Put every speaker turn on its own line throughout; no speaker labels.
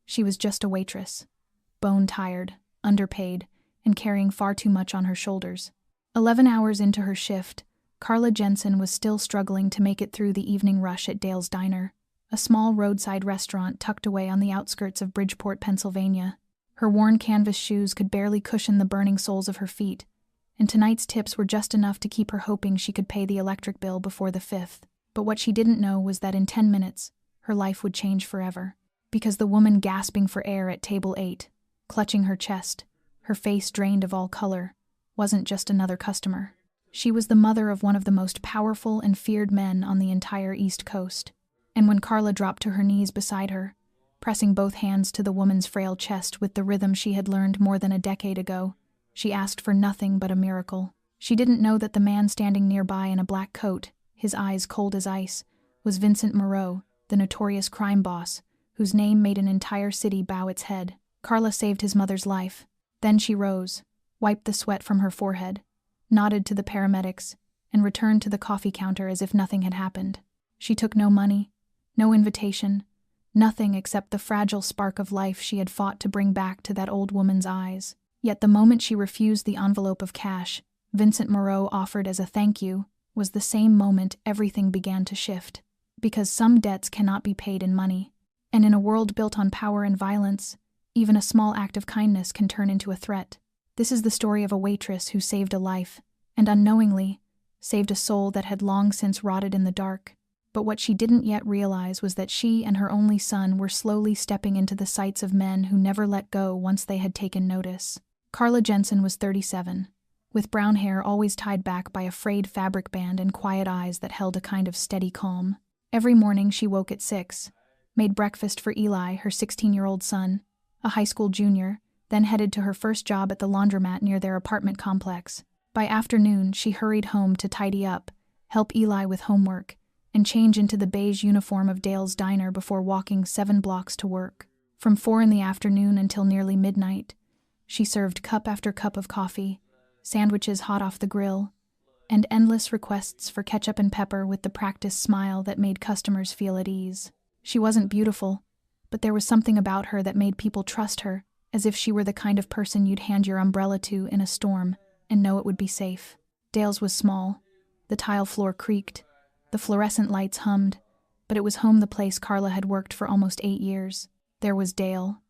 She was just a waitress, bone-tired, underpaid, and carrying far too much on her shoulders. 11 hours into her shift, Carla Jensen was still struggling to make it through the evening rush at Dale's Diner, a small roadside restaurant tucked away on the outskirts of Bridgeport, Pennsylvania. Her worn canvas shoes could barely cushion the burning soles of her feet, and tonight's tips were just enough to keep her hoping she could pay the electric bill before the 5th. But what she didn't know was that in 10 minutes, her life would change forever. Because the woman gasping for air at table 8, clutching her chest, her face drained of all color, wasn't just another customer. She was the mother of one of the most powerful and feared men on the entire East Coast. And when Carla dropped to her knees beside her, pressing both hands to the woman's frail chest with the rhythm she had learned more than a decade ago, she asked for nothing but a miracle. She didn't know that the man standing nearby in a black coat, his eyes cold as ice, was Vincent Moreau, the notorious crime boss, whose name made an entire city bow its head. Carla saved his mother's life. Then she rose, wiped the sweat from her forehead, nodded to the paramedics, and returned to the coffee counter as if nothing had happened. She took no money, no invitation, nothing except the fragile spark of life she had fought to bring back to that old woman's eyes. Yet the moment she refused the envelope of cash Vincent Moreau offered as a thank you was the same moment everything began to shift. Because some debts cannot be paid in money. And in a world built on power and violence, even a small act of kindness can turn into a threat. This is the story of a waitress who saved a life, and unknowingly, saved a soul that had long since rotted in the dark. But what she didn't yet realize was that she and her only son were slowly stepping into the sights of men who never let go once they had taken notice. Carla Jensen was 37, with brown hair always tied back by a frayed fabric band and quiet eyes that held a kind of steady calm. Every morning she woke at 6, made breakfast for Eli, her 16-year-old son, a high school junior, then headed to her first job at the laundromat near their apartment complex. By afternoon, she hurried home to tidy up, help Eli with homework, and change into the beige uniform of Dale's Diner before walking 7 blocks to work. From 4 in the afternoon until nearly midnight, she served cup after cup of coffee, sandwiches hot off the grill, and endless requests for ketchup and pepper with the practiced smile that made customers feel at ease. She wasn't beautiful, but there was something about her that made people trust her, as if she were the kind of person you'd hand your umbrella to in a storm and know it would be safe. Dale's was small. The tile floor creaked. The fluorescent lights hummed, but it was home the place Carla had worked for almost 8 years. There was Dale,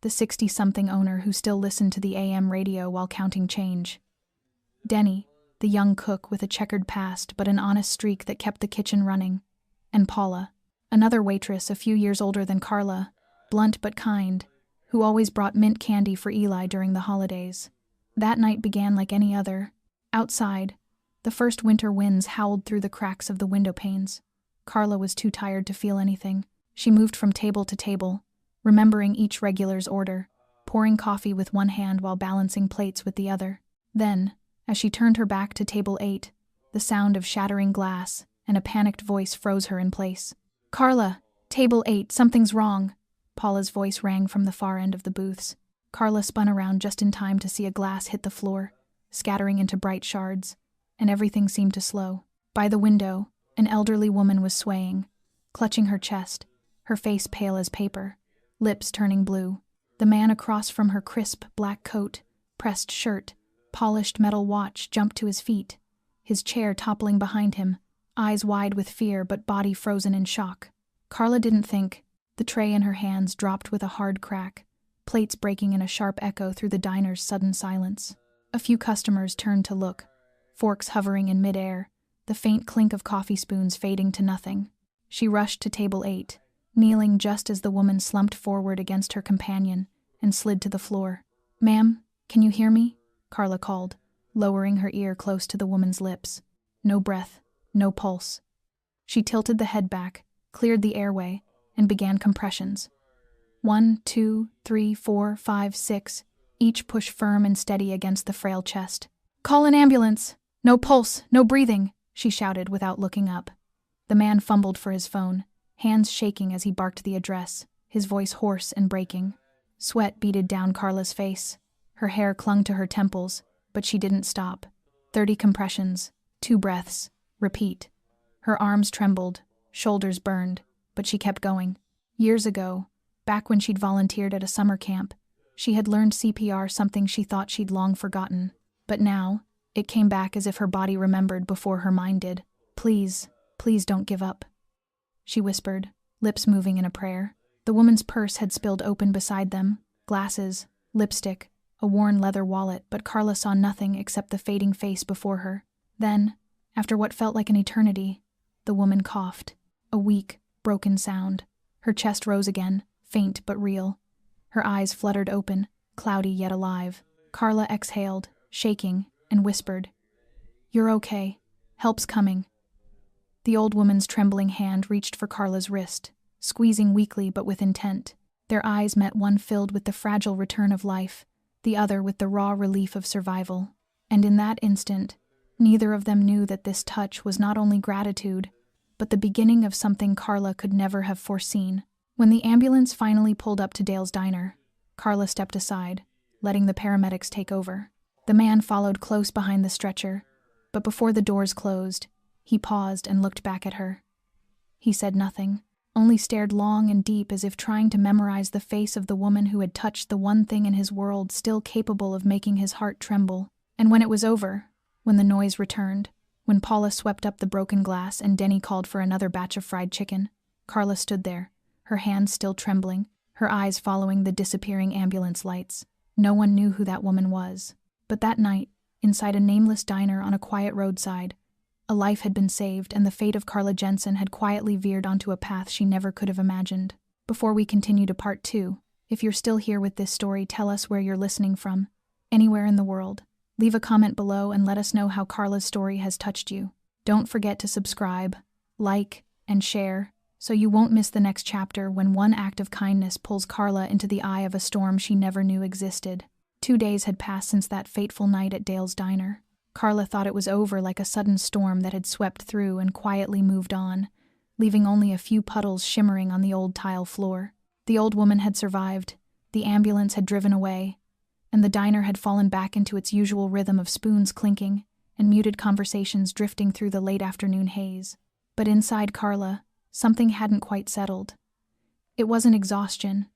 the 60-something owner who still listened to the AM radio while counting change. Denny, the young cook with a checkered past but an honest streak that kept the kitchen running. And Paula, another waitress a few years older than Carla, blunt but kind, who always brought mint candy for Eli during the holidays. That night began like any other. Outside, the first winter winds howled through the cracks of the window panes. Carla was too tired to feel anything. She moved from table to table, remembering each regular's order, pouring coffee with one hand while balancing plates with the other. Then, as she turned her back to table 8, the sound of shattering glass and a panicked voice froze her in place. "Carla, table 8, something's wrong." Paula's voice rang from the far end of the booths. Carla spun around just in time to see a glass hit the floor, scattering into bright shards, and everything seemed to slow. By the window, an elderly woman was swaying, clutching her chest, her face pale as paper, lips turning blue. The man across from her crisp black coat, pressed shirt, polished metal watch jumped to his feet, his chair toppling behind him, eyes wide with fear but body frozen in shock. Carla didn't think. The tray in her hands dropped with a hard crack, plates breaking in a sharp echo through the diner's sudden silence. A few customers turned to look, forks hovering in midair, the faint clink of coffee spoons fading to nothing. She rushed to table 8, kneeling just as the woman slumped forward against her companion and slid to the floor. "Ma'am, can you hear me?" Carla called, lowering her ear close to the woman's lips. No breath, no pulse. She tilted the head back, cleared the airway, and began compressions. 1, 2, 3, 4, 5, 6, each push firm and steady against the frail chest. "Call an ambulance! No pulse, no breathing!" she shouted without looking up. The man fumbled for his phone, hands shaking as he barked the address, his voice hoarse and breaking. Sweat beaded down Carla's face. Her hair clung to her temples, but she didn't stop. 30 compressions, 2 breaths, repeat. Her arms trembled, shoulders burned, but she kept going. Years ago, Back when she'd volunteered at a summer camp, she had learned CPR, something she thought she'd long forgotten. But now, it came back as if her body remembered before her mind did. "Please, please don't give up," she whispered, lips moving in a prayer. The woman's purse had spilled open beside them, glasses, lipstick, a worn leather wallet, but Carla saw nothing except the fading face before her. Then, after what felt like an eternity, the woman coughed, a weak, broken sound. Her chest rose again, faint but real. Her eyes fluttered open, cloudy yet alive. Carla exhaled, shaking, and whispered, "You're okay. Help's coming." The old woman's trembling hand reached for Carla's wrist, squeezing weakly but with intent. Their eyes met, one filled with the fragile return of life, the other with the raw relief of survival. And in that instant, neither of them knew that this touch was not only gratitude, but the beginning of something Carla could never have foreseen. When the ambulance finally pulled up to Dale's diner, Carla stepped aside, letting the paramedics take over. The man followed close behind the stretcher, but before the doors closed, he paused and looked back at her. He said nothing, only stared long and deep as if trying to memorize the face of the woman who had touched the one thing in his world still capable of making his heart tremble. And when it was over, when the noise returned, when Paula swept up the broken glass and Denny called for another batch of fried chicken, Carla stood there, her hands still trembling, her eyes following the disappearing ambulance lights. No one knew who that woman was. But that night, inside a nameless diner on a quiet roadside, a life had been saved, and the fate of Carla Jensen had quietly veered onto a path she never could have imagined. Before we continue to part 2, if you're still here with this story, tell us where you're listening from, anywhere in the world. Leave a comment below and let us know how Carla's story has touched you. Don't forget to subscribe, like, and share, so you won't miss the next chapter when one act of kindness pulls Carla into the eye of a storm she never knew existed. 2 days had passed since that fateful night at Dale's diner. Carla thought it was over, like a sudden storm that had swept through and quietly moved on, leaving only a few puddles shimmering on the old tile floor. The old woman had survived, the ambulance had driven away, and the diner had fallen back into its usual rhythm of spoons clinking and muted conversations drifting through the late afternoon haze. But inside Carla, something hadn't quite settled. It wasn't exhaustion.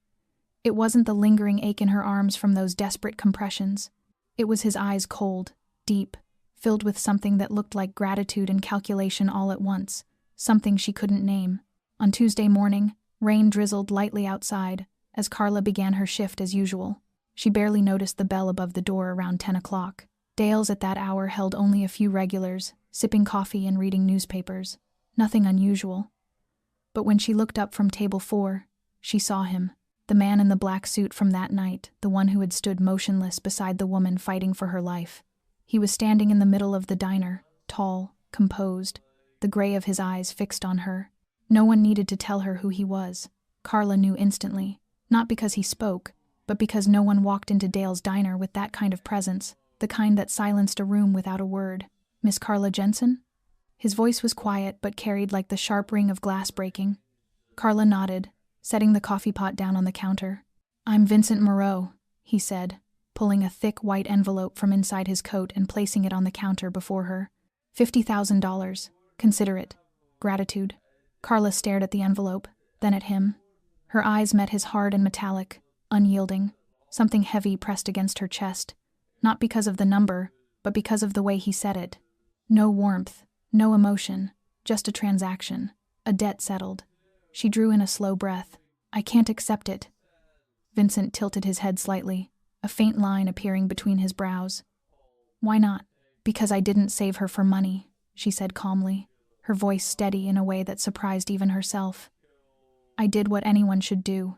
It wasn't the lingering ache in her arms from those desperate compressions. It was his eyes, cold, deep, filled with something that looked like gratitude and calculation all at once, something she couldn't name. On Tuesday morning, rain drizzled lightly outside as Carla began her shift as usual. She barely noticed the bell above the door around 10 o'clock. Dale's at that hour held only a few regulars, sipping coffee and reading newspapers. Nothing unusual. But when she looked up from table 4, she saw him, the man in the black suit from that night, the one who had stood motionless beside the woman fighting for her life. He was standing in the middle of the diner, tall, composed, the gray of his eyes fixed on her. No one needed to tell her who he was. Carla knew instantly, not because he spoke, but because no one walked into Dale's diner with that kind of presence, the kind that silenced a room without a word. "Miss Carla Jensen?" His voice was quiet but carried like the sharp ring of glass breaking. Carla nodded, setting the coffee pot down on the counter. "I'm Vincent Moreau," he said, pulling a thick white envelope from inside his coat and placing it on the counter before her. $50,000. Consider it. Gratitude." Carla stared at the envelope, then at him. Her eyes met his, hard and metallic, unyielding. Something heavy pressed against her chest, not because of the number, but because of the way he said it. No warmth, no emotion, just a transaction, a debt settled. She drew in a slow breath. "I can't accept it." Vincent tilted his head slightly, a faint line appearing between his brows. "Why not?" "Because I didn't save her for money," she said calmly, her voice steady in a way that surprised even herself. "I did what anyone should do.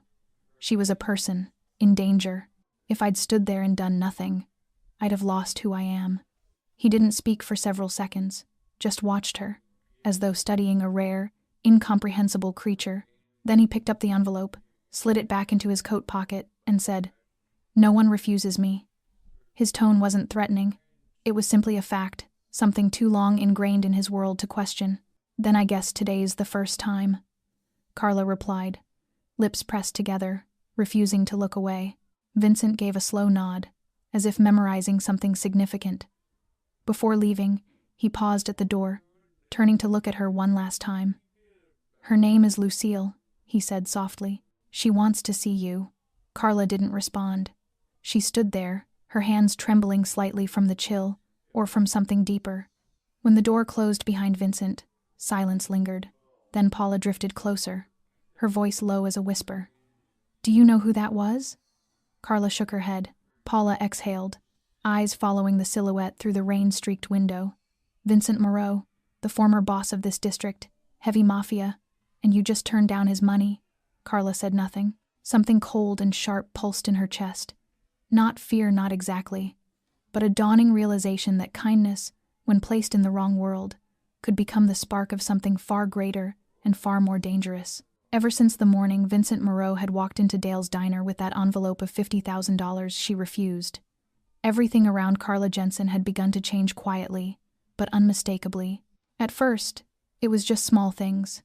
She was a person, in danger. If I'd stood there and done nothing, I'd have lost who I am." He didn't speak for several seconds, just watched her, as though studying a rare, incomprehensible creature. Then he picked up the envelope, slid it back into his coat pocket, and said, "No one refuses me." His tone wasn't threatening. It was simply a fact, something too long ingrained in his world to question. "Then I guess today's the first time," Carla replied, lips pressed together, refusing to look away. Vincent gave a slow nod, as if memorizing something significant. Before leaving, he paused at the door, turning to look at her one last time. "Her name is Lucille," he said softly. She wants to see you. Carla didn't respond. She stood there, her hands trembling slightly from the chill, or from something deeper. When the door closed behind Vincent, silence lingered. Then Paula drifted closer, her voice low as a whisper. "Do you know who that was?" Carla shook her head. Paula exhaled, eyes following the silhouette through the rain-streaked window. "Vincent Moreau, the former boss of this district, heavy mafia, and you just turned down his money." Carla said nothing. Something cold and sharp pulsed in her chest. Not fear, not exactly, but a dawning realization that kindness, when placed in the wrong world, could become the spark of something far greater and far more dangerous. Ever since the morning Vincent Moreau had walked into Dale's diner with that envelope of $50,000, she refused. Everything around Carla Jensen had begun to change quietly, but unmistakably. At first, it was just small things.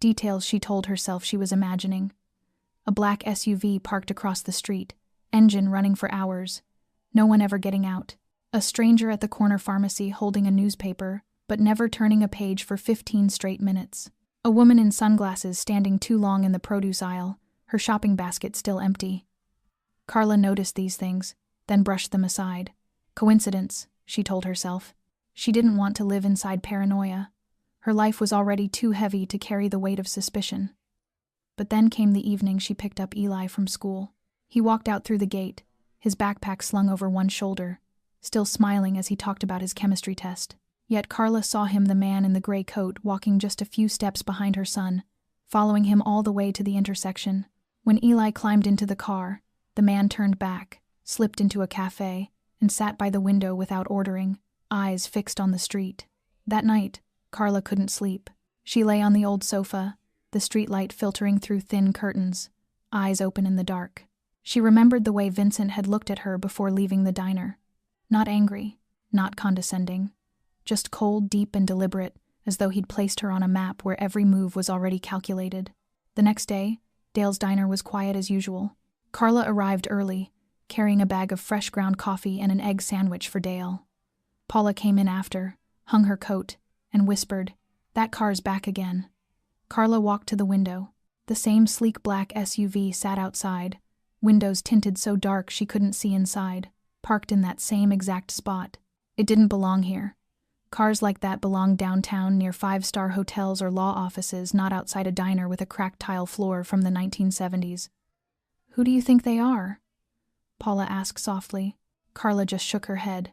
Details she told herself she was imagining. A black SUV parked across the street, engine running for hours, no one ever getting out. A stranger at the corner pharmacy holding a newspaper, but never turning a page for 15 straight minutes. A woman in sunglasses standing too long in the produce aisle, her shopping basket still empty. Carla noticed these things, then brushed them aside. Coincidence, she told herself. She didn't want to live inside paranoia. Her life was already too heavy to carry the weight of suspicion. But then came the evening she picked up Eli from school. He walked out through the gate, his backpack slung over one shoulder, still smiling as he talked about his chemistry test. Yet Carla saw him, the man in the gray coat, walking just a few steps behind her son, following him all the way to the intersection. When Eli climbed into the car, the man turned back, slipped into a cafe, and sat by the window without ordering, eyes fixed on the street. That night, Carla couldn't sleep. She lay on the old sofa, the streetlight filtering through thin curtains, eyes open in the dark. She remembered the way Vincent had looked at her before leaving the diner. Not angry, not condescending, just cold, deep, and deliberate, as though he'd placed her on a map where every move was already calculated. The next day, Dale's diner was quiet as usual. Carla arrived early, carrying a bag of fresh ground coffee and an egg sandwich for Dale. Paula came in after, hung her coat, and whispered, "That car's back again." Carla walked to the window. The same sleek black SUV sat outside, windows tinted so dark she couldn't see inside, parked in that same exact spot. It didn't belong here. Cars like that belonged downtown near five-star hotels or law offices, not outside a diner with a cracked tile floor from the 1970s. "Who do you think they are?" Paula asked softly. Carla just shook her head.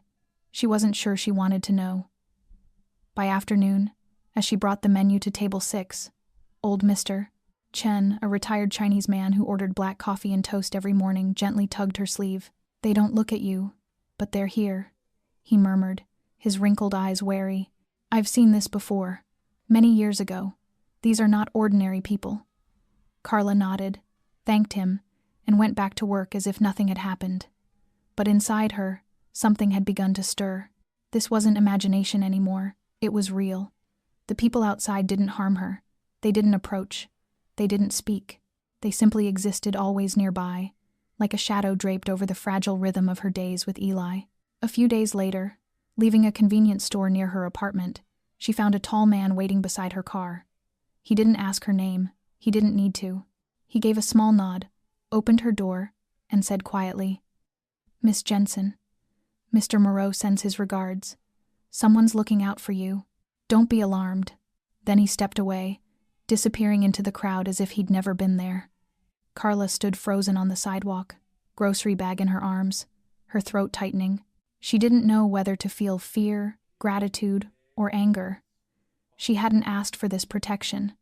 She wasn't sure she wanted to know. By afternoon, as she brought the menu to table 6, old Mr. Chen, a retired Chinese man who ordered black coffee and toast every morning, gently tugged her sleeve. "They don't look at you, but they're here," he murmured, his wrinkled eyes wary. "I've seen this before. Many years ago. These are not ordinary people." Carla nodded, thanked him, and went back to work as if nothing had happened. But inside her, something had begun to stir. This wasn't imagination anymore. It was real. The people outside didn't harm her. They didn't approach. They didn't speak. They simply existed always nearby, like a shadow draped over the fragile rhythm of her days with Eli. A few days later, leaving a convenience store near her apartment, she found a tall man waiting beside her car. He didn't ask her name. He didn't need to. He gave a small nod, opened her door, and said quietly, "Miss Jensen, Mr. Moreau sends his regards. Someone's looking out for you. Don't be alarmed." Then he stepped away, disappearing into the crowd as if he'd never been there. Carla stood frozen on the sidewalk, grocery bag in her arms, her throat tightening. She didn't know whether to feel fear, gratitude, or anger. She hadn't asked for this protection.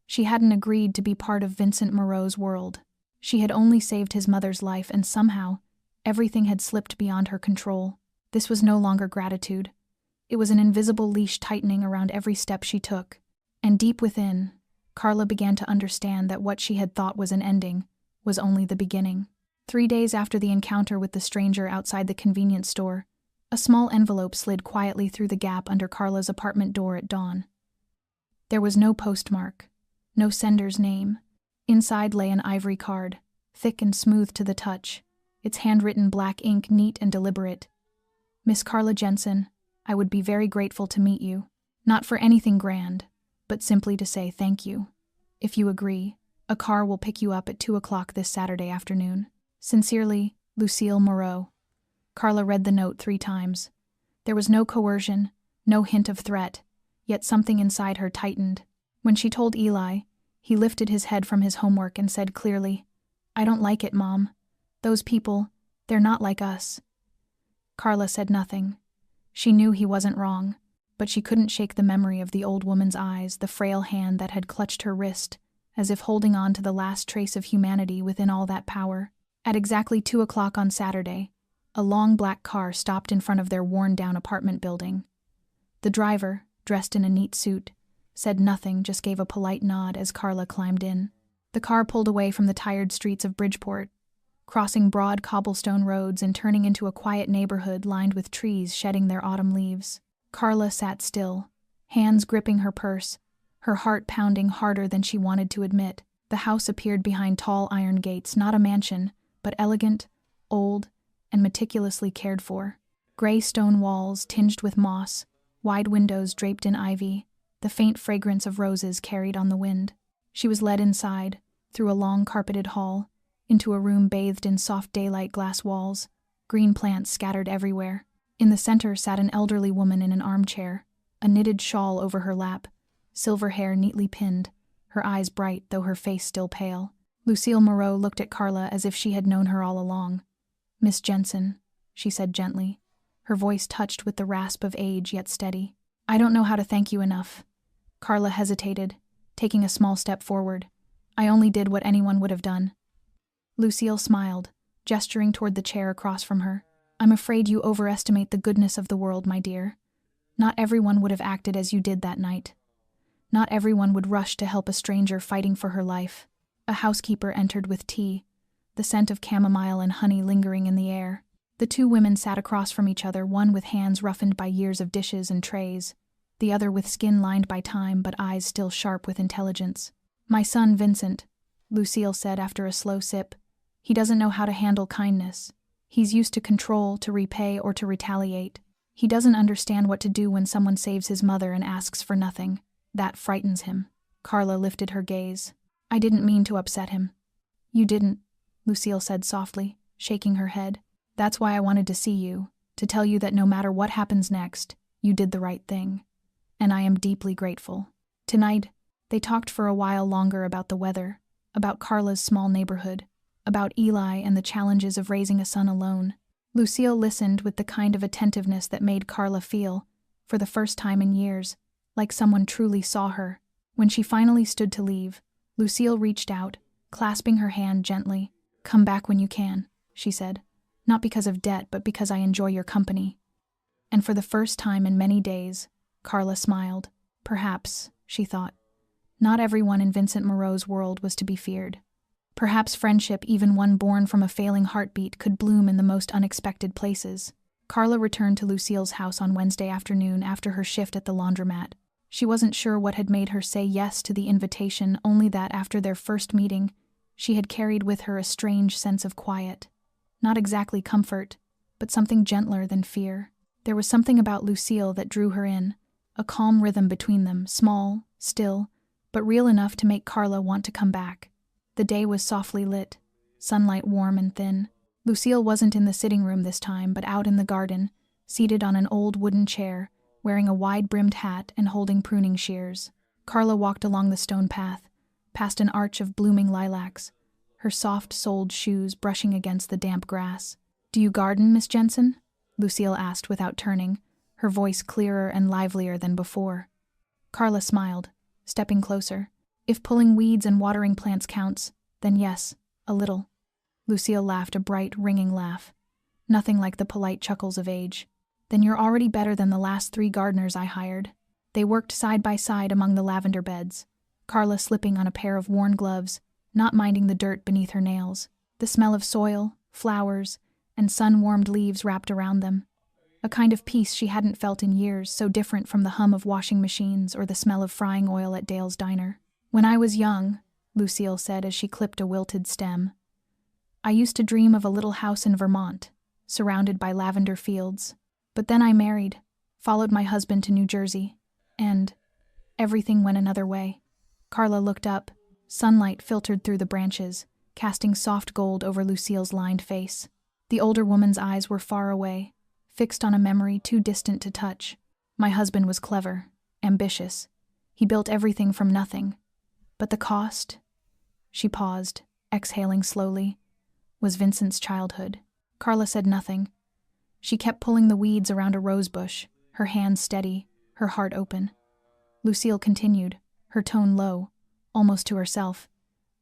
She hadn't agreed to be part of Vincent Moreau's world. She had only saved his mother's life, and somehow, everything had slipped beyond her control. This was no longer gratitude. It was an invisible leash tightening around every step she took. And deep within, Carla began to understand that what she had thought was an ending was only the beginning. 3 days after the encounter with the stranger outside the convenience store, a small envelope slid quietly through the gap under Carla's apartment door at dawn. There was no postmark, no sender's name. Inside lay an ivory card, thick and smooth to the touch, its handwritten black ink neat and deliberate. "Miss Carla Jensen, I would be very grateful to meet you. Not for anything grand, but simply to say thank you. If you agree, A car will pick you up at 2 o'clock this Saturday afternoon. Sincerely, Lucille Moreau. Carla read the note 3 times. There was no coercion, no hint of threat, yet something inside her tightened. When she told Eli, he lifted his head from his homework and said clearly, "I don't like it, Mom. Those people, they're not like us." Carla said nothing. She knew he wasn't wrong, but she couldn't shake the memory of the old woman's eyes, the frail hand that had clutched her wrist, as if holding on to the last trace of humanity within all that power. At exactly 2 o'clock on Saturday, a long black car stopped in front of their worn-down apartment building. The driver, dressed in a neat suit, said nothing, just gave a polite nod as Carla climbed in. The car pulled away from the tired streets of Bridgeport, crossing broad cobblestone roads and turning into a quiet neighborhood lined with trees shedding their autumn leaves. Carla sat still, hands gripping her purse, her heart pounding harder than she wanted to admit. The house appeared behind tall iron gates, not a mansion, but elegant, old, and meticulously cared for. Gray stone walls tinged with moss, wide windows draped in ivy, the faint fragrance of roses carried on the wind. She was led inside, through a long carpeted hall, into a room bathed in soft daylight glass walls, green plants scattered everywhere. In the center sat an elderly woman in an armchair, a knitted shawl over her lap, silver hair neatly pinned, her eyes bright though her face still pale. Lucille Moreau looked at Carla as if she had known her all along. "Miss Jensen," she said gently, her voice touched with the rasp of age yet steady. "I don't know how to thank you enough." Carla hesitated, taking a small step forward. "I only did what anyone would have done." Lucille smiled, gesturing toward the chair across from her. "I'm afraid you overestimate the goodness of the world, my dear. Not everyone would have acted as you did that night. Not everyone would rush to help a stranger fighting for her life." A housekeeper entered with tea, the scent of chamomile and honey lingering in the air. The 2 women sat across from each other, one with hands roughened by years of dishes and trays, the other with skin lined by time but eyes still sharp with intelligence. "My son, Vincent," Lucille said after a slow sip. "He doesn't know how to handle kindness. He's used to control, to repay, or to retaliate. He doesn't understand what to do when someone saves his mother and asks for nothing. That frightens him." Carla lifted her gaze. "I didn't mean to upset him." "You didn't," Lucille said softly, shaking her head. "That's why I wanted to see you, to tell you that no matter what happens next, you did the right thing. And I am deeply grateful." Tonight, they talked for a while longer about the weather, about Carla's small neighborhood, about Eli and the challenges of raising a son alone. Lucille listened with the kind of attentiveness that made Carla feel, for the first time in years, like someone truly saw her. When she finally stood to leave, Lucille reached out, clasping her hand gently. "Come back when you can," she said. "Not because of debt, but because I enjoy your company." And for the first time in many days, Carla smiled. Perhaps, she thought, not everyone in Vincent Moreau's world was to be feared. Perhaps friendship, even one born from a failing heartbeat, could bloom in the most unexpected places. Carla returned to Lucille's house on Wednesday afternoon after her shift at the laundromat. She wasn't sure what had made her say yes to the invitation, only that after their first meeting, she had carried with her a strange sense of quiet. Not exactly comfort, but something gentler than fear. There was something about Lucille that drew her in, a calm rhythm between them, small, still, but real enough to make Carla want to come back. The day was softly lit, sunlight warm and thin. Lucille wasn't in the sitting room this time, but out in the garden, seated on an old wooden chair, wearing a wide-brimmed hat and holding pruning shears. Carla walked along the stone path, past an arch of blooming lilacs, her soft-soled shoes brushing against the damp grass. "Do you garden, Miss Jensen?" Lucille asked without turning, her voice clearer and livelier than before. Carla smiled, stepping closer. "If pulling weeds and watering plants counts, then yes, a little." Lucille laughed a bright, ringing laugh. Nothing like the polite chuckles of age. "Then you're already better than the last 3 gardeners I hired." They worked side by side among the lavender beds, Carla slipping on a pair of worn gloves, not minding the dirt beneath her nails, the smell of soil, flowers, and sun-warmed leaves wrapped around them. A kind of peace she hadn't felt in years, so different from the hum of washing machines or the smell of frying oil at Dale's diner. "When I was young," Lucille said as she clipped a wilted stem, "I used to dream of a little house in Vermont, surrounded by lavender fields. But then I married, followed my husband to New Jersey, and everything went another way." Carla looked up, Sunlight filtered through the branches, casting soft gold over Lucille's lined face. The older woman's eyes were far away, fixed on a memory too distant to touch. My husband was clever, ambitious. He built everything from nothing. But the cost? She paused, exhaling slowly. Was Vincent's childhood. Carla said nothing. She kept pulling the weeds around a rose bush, her hands steady, her heart open. Lucille continued, her tone low, almost to herself.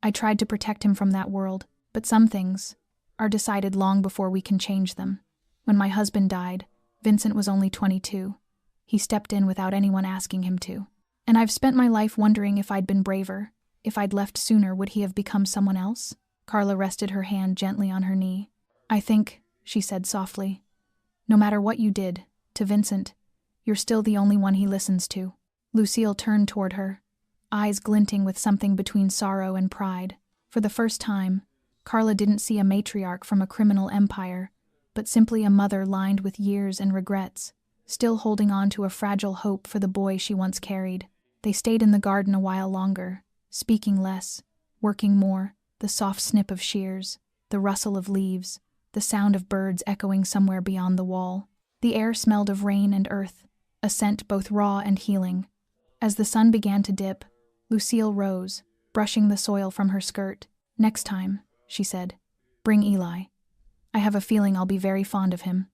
I tried to protect him from that world, but some things are decided long before we can change them. When my husband died, Vincent was only 22. He stepped in without anyone asking him to. And I've spent my life wondering if I'd been braver. If I'd left sooner, would he have become someone else? Carla rested her hand gently on her knee. I think, she said softly, no matter what you did, to Vincent, you're still the only one he listens to. Lucille turned toward her, eyes glinting with something between sorrow and pride. For the first time, Carla didn't see a matriarch from a criminal empire, but simply a mother lined with years and regrets, still holding on to a fragile hope for the boy she once carried. They stayed in the garden a while longer, speaking less, working more, the soft snip of shears, the rustle of leaves, the sound of birds echoing somewhere beyond the wall. The air smelled of rain and earth, a scent both raw and healing. As the sun began to dip, Lucille rose, brushing the soil from her skirt. Next time, she said, bring Eli. I have a feeling I'll be very fond of him.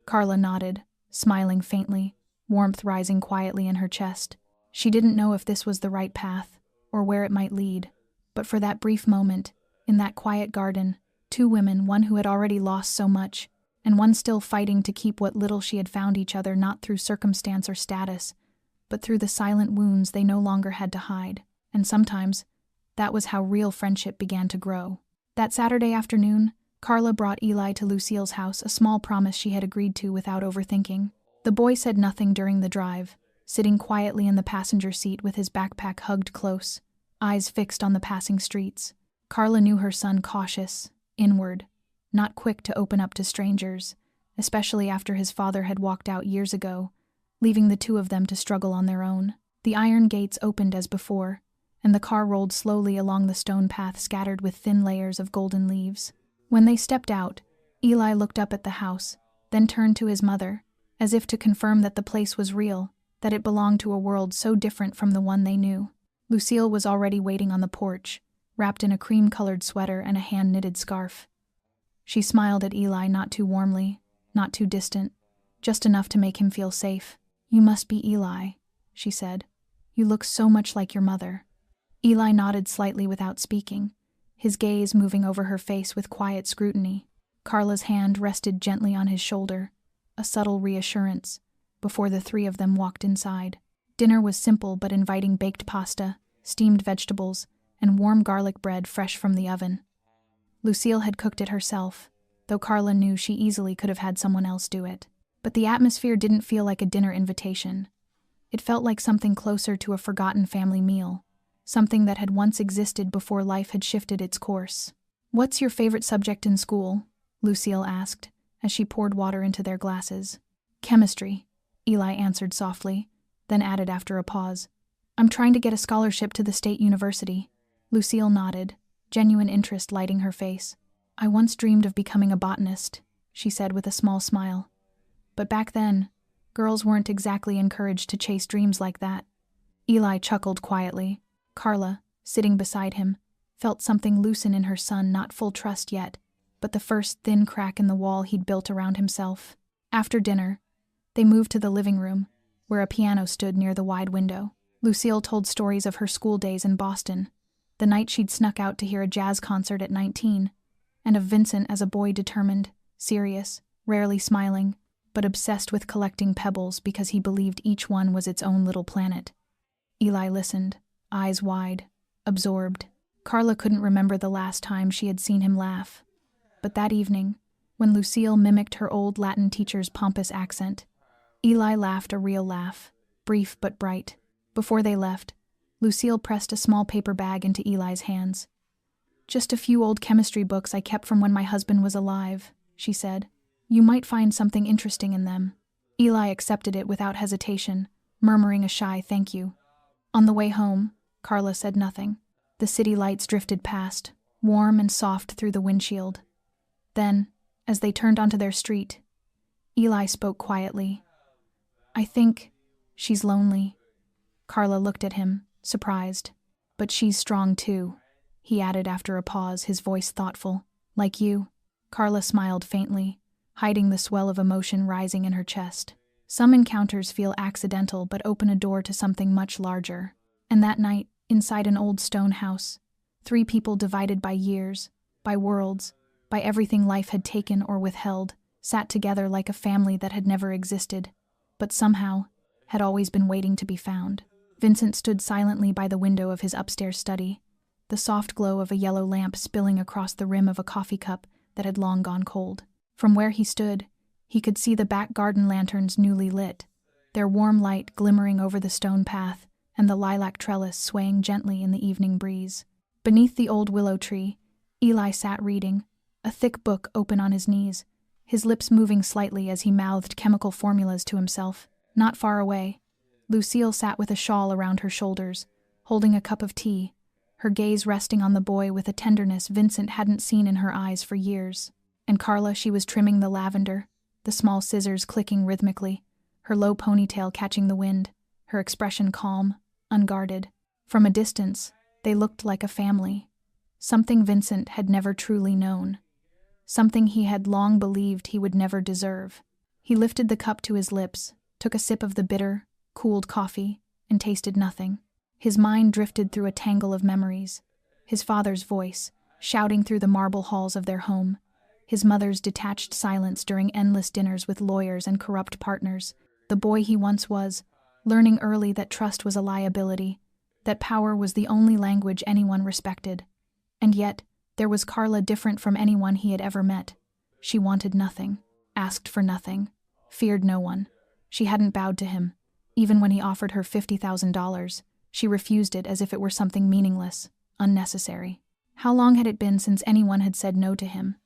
Carla nodded, smiling faintly, warmth rising quietly in her chest. She didn't know if this was the right path, or where it might lead, but for that brief moment, in that quiet garden, two women, one who had already lost so much, and one still fighting to keep what little she had found each other, not through circumstance or status, but through the silent wounds they no longer had to hide. And sometimes, that was how real friendship began to grow. That Saturday afternoon, Carla brought Eli to Lucille's house, a small promise she had agreed to without overthinking. The boy said nothing during the drive, sitting quietly in the passenger seat with his backpack hugged close, eyes fixed on the passing streets. Carla knew her son cautious, inward, not quick to open up to strangers, especially after his father had walked out years ago, leaving the two of them to struggle on their own. The iron gates opened as before, and the car rolled slowly along the stone path scattered with thin layers of golden leaves. When they stepped out, Eli looked up at the house, then turned to his mother, as if to confirm that the place was real, that it belonged to a world so different from the one they knew. Lucille was already waiting on the porch, wrapped in a cream-colored sweater and a hand-knitted scarf. She smiled at Eli, not too warmly, not too distant, just enough to make him feel safe. You must be Eli, she said. You look so much like your mother. Eli nodded slightly without speaking, his gaze moving over her face with quiet scrutiny. Carla's hand rested gently on his shoulder, a subtle reassurance, before the three of them walked inside. Dinner was simple but inviting: baked pasta, steamed vegetables, and warm garlic bread fresh from the oven. Lucille had cooked it herself, though Carla knew she easily could have had someone else do it. But the atmosphere didn't feel like a dinner invitation. It felt like something closer to a forgotten family meal, something that had once existed before life had shifted its course. What's your favorite subject in school? Lucille asked, as she poured water into their glasses. Chemistry, Eli answered softly, then added after a pause. I'm trying to get a scholarship to the state university. Lucille nodded, genuine interest lighting her face. I once dreamed of becoming a botanist, she said with a small smile. But back then, girls weren't exactly encouraged to chase dreams like that. Eli chuckled quietly. Carla, sitting beside him, felt something loosen in her son, not full trust yet, but the first thin crack in the wall he'd built around himself. After dinner, they moved to the living room, where a piano stood near the wide window. Lucille told stories of her school days in Boston, the night she'd snuck out to hear a jazz concert at 19, and of Vincent as a boy, determined, serious, rarely smiling, but obsessed with collecting pebbles because he believed each one was its own little planet. Eli listened, eyes wide, absorbed. Carla couldn't remember the last time she had seen him laugh. But that evening, when Lucille mimicked her old Latin teacher's pompous accent, Eli laughed a real laugh, brief but bright. Before they left, Lucille pressed a small paper bag into Eli's hands. Just a few old chemistry books I kept from when my husband was alive, she said. You might find something interesting in them. Eli accepted it without hesitation, murmuring a shy thank you. On the way home, Carla said nothing. The city lights drifted past, warm and soft through the windshield. Then, as they turned onto their street, Eli spoke quietly. "I think she's lonely." Carla looked at him, surprised. "But she's strong too," he added after a pause, his voice thoughtful. "Like you." Carla smiled faintly, hiding the swell of emotion rising in her chest. Some encounters feel accidental but open a door to something much larger. And that night, inside an old stone house, 3 people divided by years, by worlds, by everything life had taken or withheld, sat together like a family that had never existed, but somehow had always been waiting to be found. Vincent stood silently by the window of his upstairs study, the soft glow of a yellow lamp spilling across the rim of a coffee cup that had long gone cold. From where he stood, he could see the back garden lanterns newly lit, their warm light glimmering over the stone path and the lilac trellis swaying gently in the evening breeze. Beneath the old willow tree, Eli sat reading, a thick book open on his knees, his lips moving slightly as he mouthed chemical formulas to himself. Not far away, Lucille sat with a shawl around her shoulders, holding a cup of tea, her gaze resting on the boy with a tenderness Vincent hadn't seen in her eyes for years. And Carla, she was trimming the lavender, the small scissors clicking rhythmically, her low ponytail catching the wind, her expression calm, unguarded. From a distance, they looked like a family, something Vincent had never truly known, something he had long believed he would never deserve. He lifted the cup to his lips, took a sip of the bitter, cooled coffee, and tasted nothing. His mind drifted through a tangle of memories. His father's voice, shouting through the marble halls of their home. His mother's detached silence during endless dinners with lawyers and corrupt partners. The boy he once was, learning early that trust was a liability, that power was the only language anyone respected. And yet, there was Carla different from anyone he had ever met. She wanted nothing, asked for nothing, feared no one. She hadn't bowed to him. Even when he offered her $50,000, she refused it as if it were something meaningless, unnecessary. How long had it been since anyone had said no to him?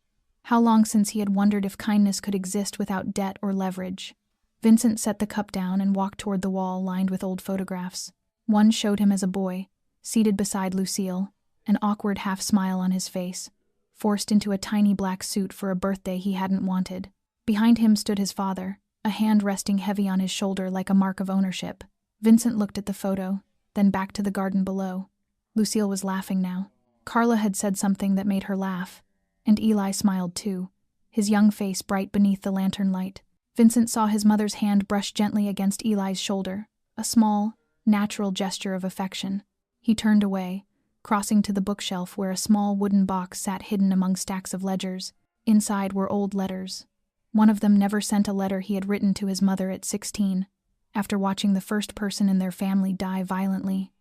How long since he had wondered if kindness could exist without debt or leverage? Vincent set the cup down and walked toward the wall lined with old photographs. One showed him as a boy, seated beside Lucille, an awkward half-smile on his face, forced into a tiny black suit for a birthday he hadn't wanted. Behind him stood his father, a hand resting heavy on his shoulder like a mark of ownership. Vincent looked at the photo, then back to the garden below. Lucille was laughing now. Carla had said something that made her laugh, and Eli smiled too, his young face bright beneath the lantern light. Vincent saw his mother's hand brush gently against Eli's shoulder, a small, natural gesture of affection. He turned away, crossing to the bookshelf where a small wooden box sat hidden among stacks of ledgers. Inside were old letters. One of them never sent a letter he had written to his mother at 16, after watching the first person in their family die violently,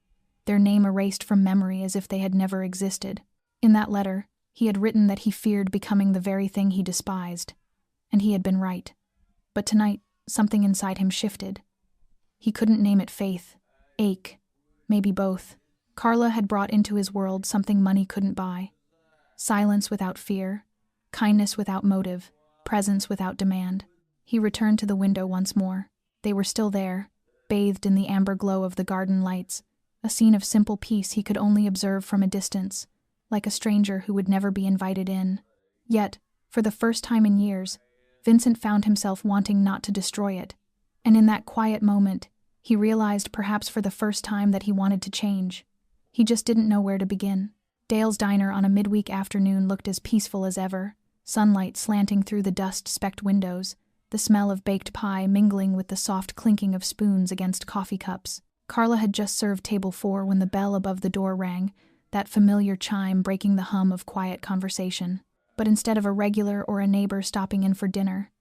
their name erased from memory as if they had never existed. In that letter, he had written that he feared becoming the very thing he despised, and he had been right. But tonight, something inside him shifted. He couldn't name it faith, ache, maybe both. Carla had brought into his world something money couldn't buy. Silence without fear, kindness without motive, presence without demand. He returned to the window once more. They were still there, bathed in the amber glow of the garden lights, a scene of simple peace he could only observe from a distance, like a stranger who would never be invited in. Yet, for the first time in years, Vincent found himself wanting not to destroy it, and in that quiet moment, he realized perhaps for the first time that he wanted to change. He just didn't know where to begin. Dale's diner on a midweek afternoon looked as peaceful as ever, sunlight slanting through the dust-specked windows, the smell of baked pie mingling with the soft clinking of spoons against coffee cups. Carla had just served table 4 when the bell above the door rang, that familiar chime breaking the hum of quiet conversation. But instead of a regular or a neighbor stopping in for dinner,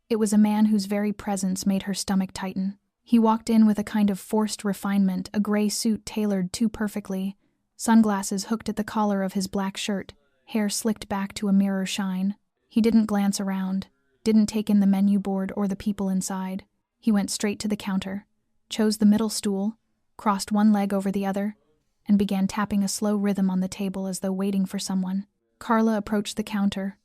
it was a man whose very presence made her stomach tighten. He walked in with a kind of forced refinement, a gray suit tailored too perfectly, sunglasses hooked at the collar of his black shirt, hair slicked back to a mirror shine. He didn't glance around, didn't take in the menu board or the people inside. He went straight to the counter, chose the middle stool, crossed one leg over the other, and began tapping a slow rhythm on the table as though waiting for someone. Carla approached the counter,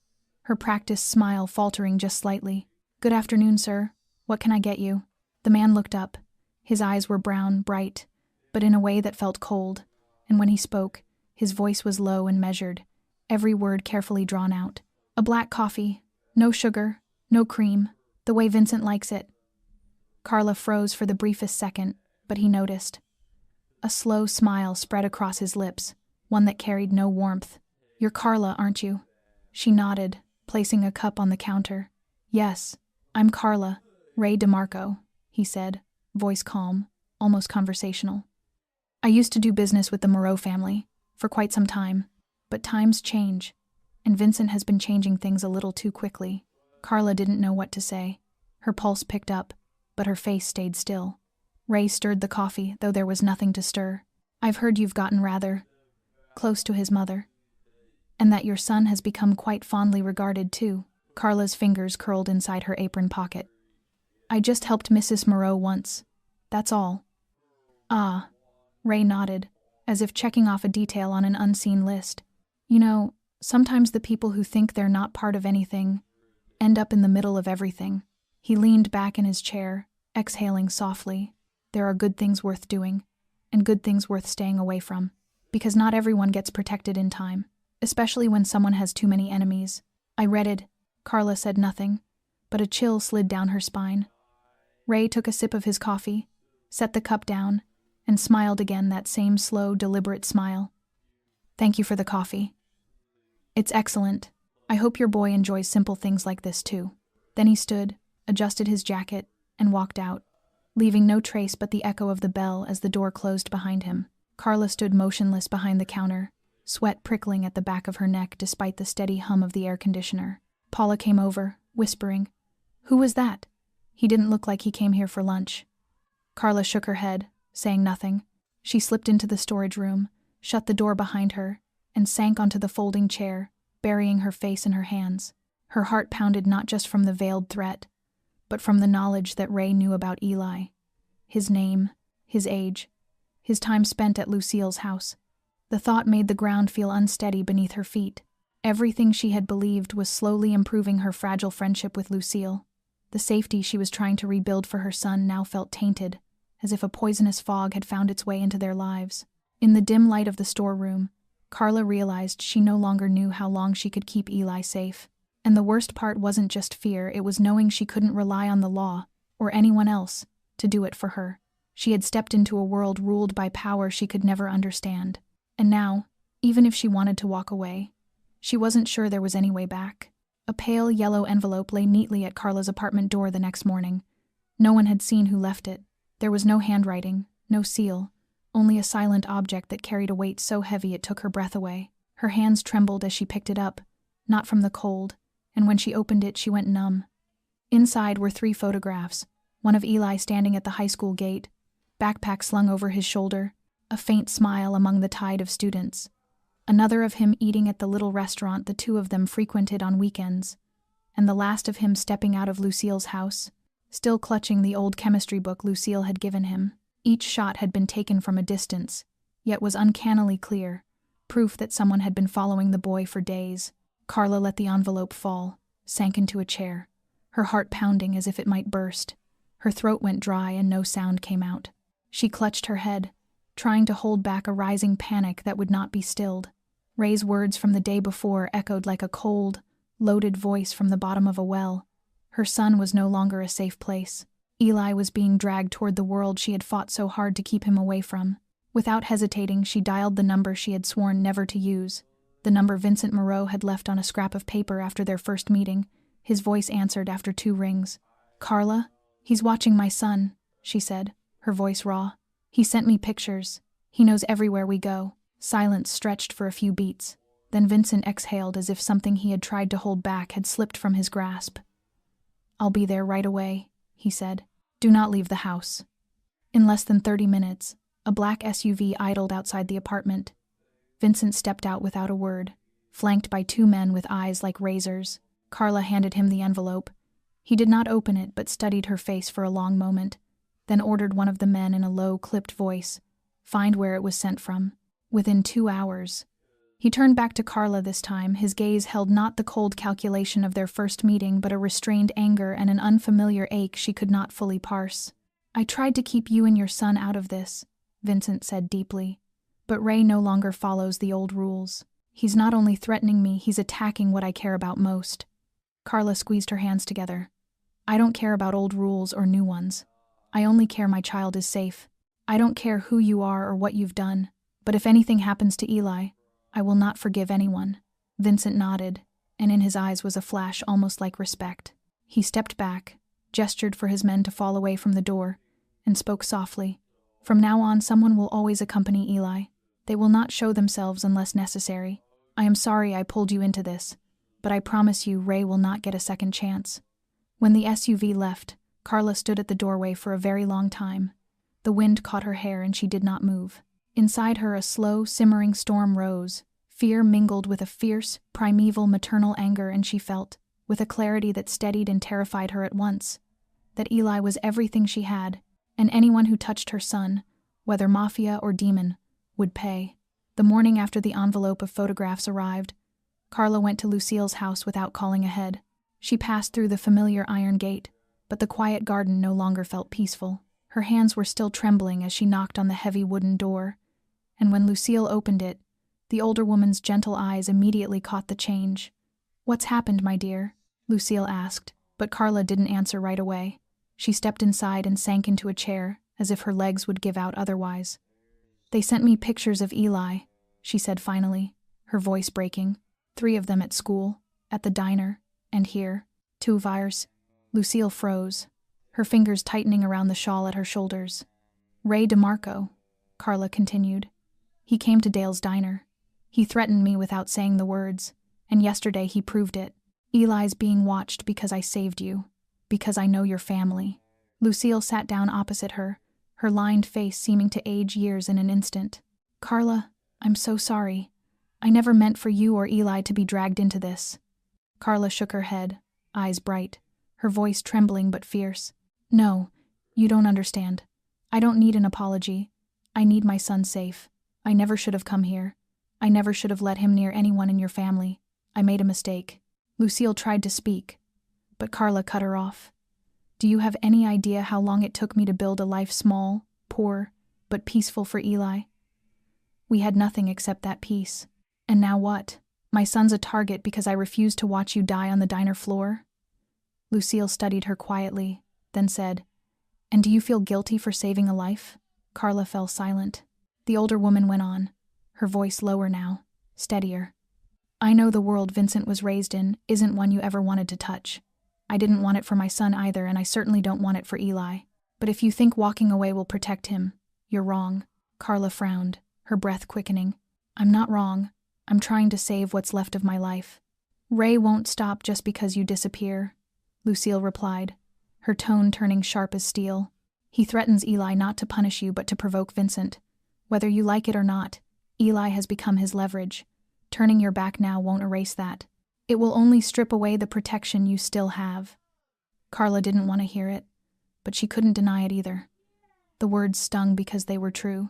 her practiced smile faltering just slightly. "Good afternoon, sir. What can I get you?" The man looked up. His eyes were brown, bright, but in a way that felt cold, and when he spoke, His voice was low and measured, every word carefully drawn out. A black coffee, no sugar, no cream, the way Vincent likes it. Carla froze for the briefest second, but he noticed. A slow smile spread across his lips, one that carried no warmth. "You're Carla, aren't you?" She nodded, placing a cup on the counter. "Yes, I'm Carla, Ray DeMarco," he said, voice calm, almost conversational. "I used to do business with the Moreau family, for quite some time, but times change, and Vincent has been changing things a little too quickly." Carla didn't know what to say. Her pulse picked up, but her face stayed still. Ray stirred the coffee, though there was nothing to stir. "I've heard you've gotten rather close to his mother, and that your son has become quite fondly regarded, too." Carla's fingers curled inside her apron pocket. "I just helped Mrs. Moreau once. That's all." "Ah," Ray nodded, as if checking off a detail on an unseen list. "You know, sometimes the people who think they're not part of anything end up in the middle of everything." He leaned back in his chair, exhaling softly. "There are good things worth doing, and good things worth staying away from, because not everyone gets protected in time, especially when someone has too many enemies." "I read it." Carla said nothing, but a chill slid down her spine. Ray took a sip of his coffee, set the cup down, and smiled again, that same slow, deliberate smile. "Thank you for the coffee. It's excellent. I hope your boy enjoys simple things like this too." Then he stood, adjusted his jacket, and walked out, leaving no trace but the echo of the bell as the door closed behind him. Carla stood motionless behind the counter, sweat prickling at the back of her neck despite the steady hum of the air conditioner. Paula came over, whispering, "Who was that? He didn't look like he came here for lunch." Carla shook her head, saying nothing. She slipped into the storage room, shut the door behind her, and sank onto the folding chair, burying her face in her hands. Her heart pounded not just from the veiled threat, but from the knowledge that Ray knew about Eli. His name, his age, his time spent at Lucille's house. The thought made the ground feel unsteady beneath her feet. Everything she had believed was slowly improving her fragile friendship with Lucille. The safety she was trying to rebuild for her son now felt tainted, as if a poisonous fog had found its way into their lives. In the dim light of the storeroom, Carla realized she no longer knew how long she could keep Eli safe. And the worst part wasn't just fear, it was knowing she couldn't rely on the law, or anyone else, to do it for her. She had stepped into a world ruled by power she could never understand. And now, even if she wanted to walk away, she wasn't sure there was any way back. A pale yellow envelope lay neatly at Carla's apartment door the next morning. No one had seen who left it. There was no handwriting, no seal, only a silent object that carried a weight so heavy it took her breath away. Her hands trembled as she picked it up, not from the cold, and when she opened it she went numb. Inside were 3 photographs, one of Eli standing at the high school gate, backpack slung over his shoulder, a faint smile among the tide of students. Another of him eating at the little restaurant the two of them frequented on weekends, and the last of him stepping out of Lucille's house, still clutching the old chemistry book Lucille had given him. Each shot had been taken from a distance, yet was uncannily clear, proof that someone had been following the boy for days. Carla let the envelope fall, sank into a chair, her heart pounding as if it might burst. Her throat went dry and no sound came out. She clutched her head, trying to hold back a rising panic that would not be stilled. Ray's words from the day before echoed like a cold, loaded voice from the bottom of a well. Her son was no longer a safe place. Eli was being dragged toward the world she had fought so hard to keep him away from. Without hesitating, she dialed the number she had sworn never to use, the number Vincent Moreau had left on a scrap of paper after their first meeting. His voice answered after 2 rings. "Carla? He's watching my son," she said, her voice raw. "He sent me pictures. He knows everywhere we go." Silence stretched for a few beats. Then Vincent exhaled as if something he had tried to hold back had slipped from his grasp. "I'll be there right away," he said. "Do not leave the house." In less than 30 minutes, a black SUV idled outside the apartment. Vincent stepped out without a word, flanked by 2 men with eyes like razors. Carla handed him the envelope. He did not open it but studied her face for a long moment, then ordered one of the men in a low, clipped voice, "Find where it was sent from. Within 2 hours." He turned back to Carla this time, his gaze held not the cold calculation of their first meeting but a restrained anger and an unfamiliar ache she could not fully parse. "I tried to keep you and your son out of this," Vincent said deeply, "but But Ray no longer follows the old rules. He's not only threatening me, he's attacking what I care about most. Carla squeezed her hands together. I don't care about old rules or new ones. I only care my child is safe. I don't care who you are or what you've done, but if anything happens to Eli, I will not forgive anyone. Vincent nodded, and in his eyes was a flash almost like respect. He stepped back, gestured for his men to fall away from the door, and spoke softly. From now on, someone will always accompany Eli. They will not show themselves unless necessary. I am sorry I pulled you into this, but I promise you Ray will not get a second chance. When the SUV left, Carla stood at the doorway for a very long time. The wind caught her hair and she did not move. Inside her a slow, simmering storm rose. Fear mingled with a fierce, primeval maternal anger, and she felt, with a clarity that steadied and terrified her at once, that Eli was everything she had, and anyone who touched her son, whether Mafia or demon, would pay. The morning after the envelope of photographs arrived, Carla went to Lucille's house without calling ahead. She passed through the familiar iron gate, but the quiet garden no longer felt peaceful. Her hands were still trembling as she knocked on the heavy wooden door, and when Lucille opened it, the older woman's gentle eyes immediately caught the change. "What's happened, my dear?" Lucille asked, but Carla didn't answer right away. She stepped inside and sank into a chair, as if her legs would give out otherwise. "They sent me pictures of Eli," she said finally, her voice breaking. "3 of them at school, at the diner, and here. 2 of ours." Lucille froze, her fingers tightening around the shawl at her shoulders. "Ray DeMarco," Carla continued. "He came to Dale's diner. He threatened me without saying the words, and yesterday he proved it. Eli's being watched because I saved you, because I know your family." Lucille sat down opposite her, her lined face seeming to age years in an instant. "Carla, I'm so sorry. I never meant for you or Eli to be dragged into this." Carla shook her head, eyes bright, her voice trembling but fierce. "No, you don't understand. I don't need an apology. I need my son safe. I never should have come here. I never should have let him near anyone in your family. I made a mistake." Lucille tried to speak, but Carla cut her off. "Do you have any idea how long it took me to build a life small, poor, but peaceful for Eli? We had nothing except that peace. And now what? My son's a target because I refused to watch you die on the diner floor?" Lucille studied her quietly, then said, "And do you feel guilty for saving a life?" Carla fell silent. The older woman went on, her voice lower now, steadier. "I know the world Vincent was raised in isn't one you ever wanted to touch. I didn't want it for my son either, and I certainly don't want it for Eli. But if you think walking away will protect him, you're wrong." Carla frowned, her breath quickening. "I'm not wrong. I'm trying to save what's left of my life." "Ray won't stop just because you disappear," Lucille replied, her tone turning sharp as steel. "He threatens Eli not to punish you but to provoke Vincent. Whether you like it or not, Eli has become his leverage. Turning your back now won't erase that. It will only strip away the protection you still have." Carla didn't want to hear it, but she couldn't deny it either. The words stung because they were true.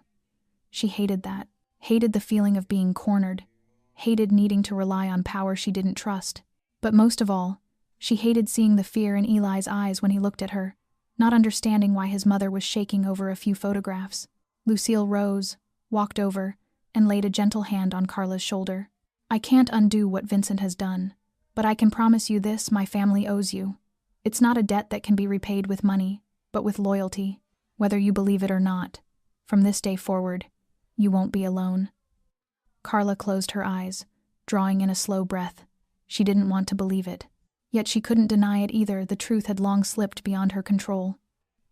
She hated that, hated the feeling of being cornered, hated needing to rely on power she didn't trust. But most of all, she hated seeing the fear in Eli's eyes when he looked at her, not understanding why his mother was shaking over a few photographs. Lucille rose, walked over, and laid a gentle hand on Carla's shoulder. "I can't undo what Vincent has done, but I can promise you this: my family owes you. It's not a debt that can be repaid with money, but with loyalty. Whether you believe it or not, from this day forward, you won't be alone." Carla closed her eyes, drawing in a slow breath. She didn't want to believe it. Yet she couldn't deny it either. The truth had long slipped beyond her control.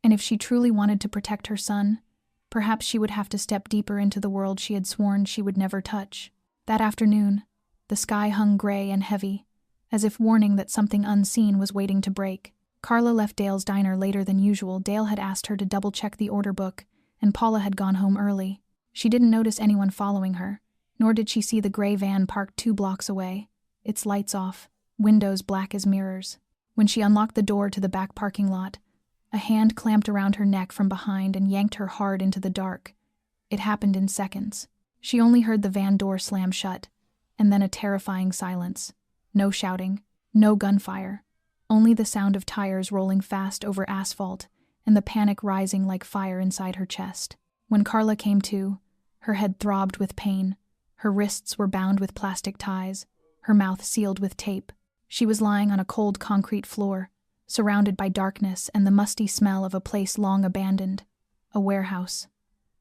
And if she truly wanted to protect her son, perhaps she would have to step deeper into the world she had sworn she would never touch. That afternoon, the sky hung gray and heavy, as if warning that something unseen was waiting to break. Carla left Dale's diner later than usual. Dale had asked her to double-check the order book, and Paula had gone home early. She didn't notice anyone following her, nor did she see the gray van parked 2 blocks away, its lights off, windows black as mirrors. When she unlocked the door to the back parking lot, a hand clamped around her neck from behind and yanked her hard into the dark. It happened in seconds. She only heard the van door slam shut, and then a terrifying silence. No shouting, no gunfire, only the sound of tires rolling fast over asphalt and the panic rising like fire inside her chest. When Carla came to, Her head throbbed with pain. Her wrists were bound with plastic ties, her mouth sealed with tape. She was lying on a cold concrete floor, surrounded by darkness and the musty smell of a place long abandoned. A warehouse.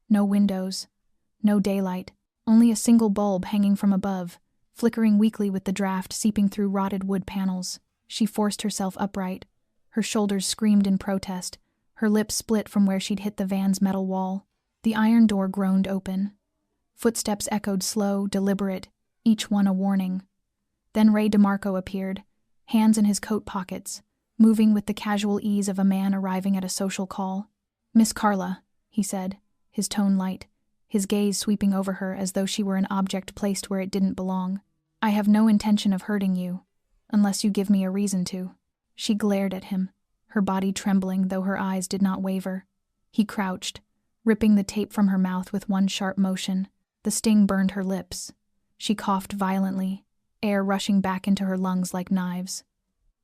No windows. No daylight. Only a single bulb hanging from above, flickering weakly with the draft seeping through rotted wood panels. She forced herself upright. Her shoulders screamed in protest. Her lips split from where she'd hit the van's metal wall. The iron door groaned open. Footsteps echoed slow, deliberate, each one a warning. Then Ray DeMarco appeared, hands in his coat pockets, moving with the casual ease of a man arriving at a social call. "Miss Carla," he said, his tone light, his gaze sweeping over her as though she were an object placed where it didn't belong. "I have no intention of hurting you, unless you give me a reason to." She glared at him, her body trembling though her eyes did not waver. He crouched, ripping the tape from her mouth with one sharp motion. The sting burned her lips. She coughed violently, air rushing back into her lungs like knives.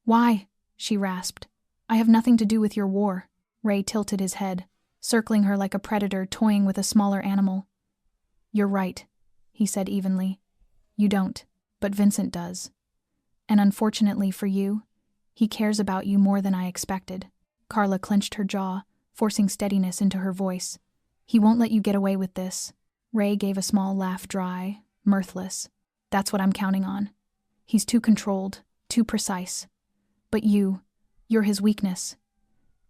"Why?" she rasped. "I have nothing to do with your war." Ray tilted his head, circling her like a predator toying with a smaller animal. "You're right," he said evenly. "You don't, but Vincent does. And unfortunately for you, he cares about you more than I expected." Carla clenched her jaw, forcing steadiness into her voice. "He won't let you get away with this." Ray gave a small laugh, dry, mirthless. "That's what I'm counting on. He's too controlled, too precise. But you're his weakness."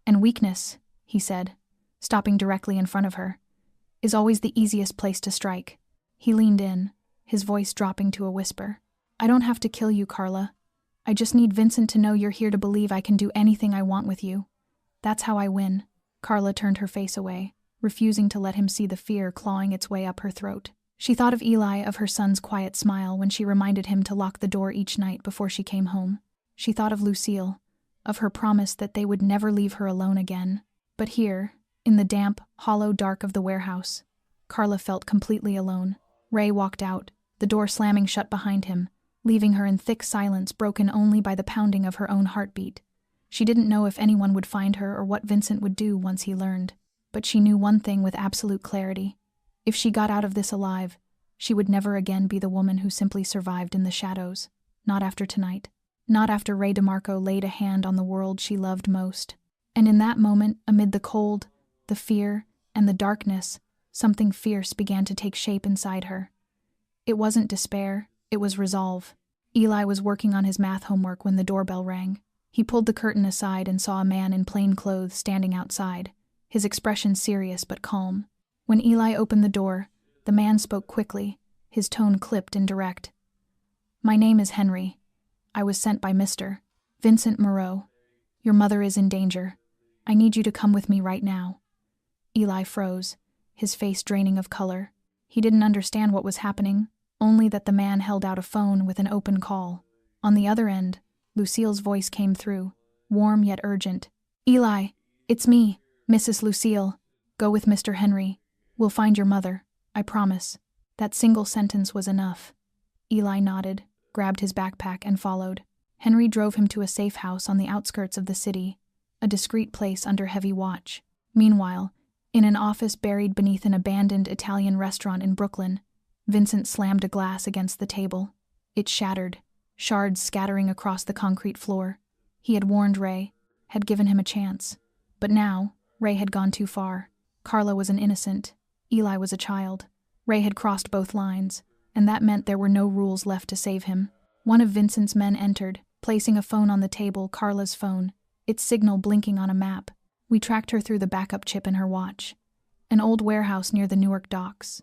"And weakness," he said, stopping directly in front of her, "is always the easiest place to strike." He leaned in, his voice dropping to a whisper. "I don't have to kill you, Carla. I just need Vincent to know you're here to believe I can do anything I want with you. That's how I win." Carla turned her face away, refusing to let him see the fear clawing its way up her throat. She thought of Eli, of her son's quiet smile when she reminded him to lock the door each night before she came home. She thought of Lucille, of her promise that they would never leave her alone again. But here, in the damp, hollow dark of the warehouse, Carla felt completely alone. Ray walked out, the door slamming shut behind him, leaving her in thick silence broken only by the pounding of her own heartbeat. She didn't know if anyone would find her or what Vincent would do once he learned. But she knew one thing with absolute clarity. If she got out of this alive, she would never again be the woman who simply survived in the shadows. Not after tonight. Not after Ray DeMarco laid a hand on the world she loved most. And in that moment, amid the cold, the fear, and the darkness, something fierce began to take shape inside her. It wasn't despair, it was resolve. Eli was working on his math homework when the doorbell rang. He pulled the curtain aside and saw a man in plain clothes standing outside, his expression serious but calm. When Eli opened the door, the man spoke quickly, his tone clipped and direct. "My name is Henry. I was sent by Mr. Vincent Moreau. Your mother is in danger. I need you to come with me right now." Eli froze, his face draining of color. He didn't understand what was happening, only that the man held out a phone with an open call. On the other end, Lucille's voice came through, warm yet urgent. "Eli, it's me, Mrs. Lucille. Go with Mr. Henry. We'll find your mother, I promise." That single sentence was enough. Eli nodded, grabbed his backpack, and followed. Henry drove him to a safe house on the outskirts of the city, a discreet place under heavy watch. Meanwhile, in an office buried beneath an abandoned Italian restaurant in Brooklyn, Vincent slammed a glass against the table. It shattered, shards scattering across the concrete floor. He had warned Ray, had given him a chance. But now, Ray had gone too far. Carla was an innocent. Eli was a child. Ray had crossed both lines, and that meant there were no rules left to save him. One of Vincent's men entered, placing a phone on the table, Carla's phone, its signal blinking on a map. We tracked her through the backup chip in her watch. An old warehouse near the Newark docks.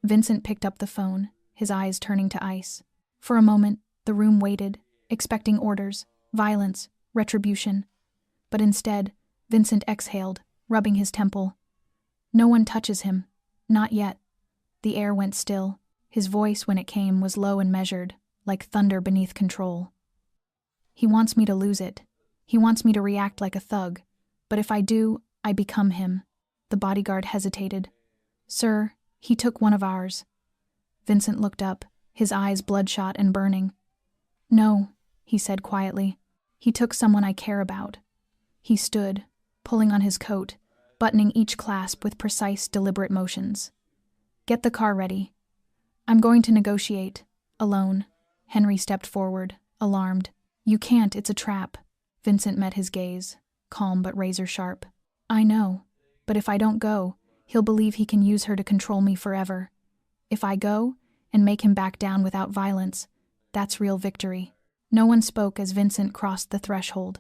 Vincent picked up the phone, his eyes turning to ice. For a moment, the room waited, expecting orders, violence, retribution. But instead, Vincent exhaled, rubbing his temple. "No one touches him. Not yet." The air went still. His voice, when it came, was low and measured, like thunder beneath control. "He wants me to lose it. He wants me to react like a thug. But if I do, I become him." The bodyguard hesitated. "Sir, he took one of ours." Vincent looked up, his eyes bloodshot and burning. "No," he said quietly. "He took someone I care about." He stood, pulling on his coat, buttoning each clasp with precise, deliberate motions. Get the car ready. I'm going to negotiate. Alone. Henry stepped forward, alarmed. You can't, it's a trap. Vincent met his gaze, calm but razor sharp. I know, but if I don't go, he'll believe he can use her to control me forever. If I go, and make him back down without violence, that's real victory. No one spoke as Vincent crossed the threshold.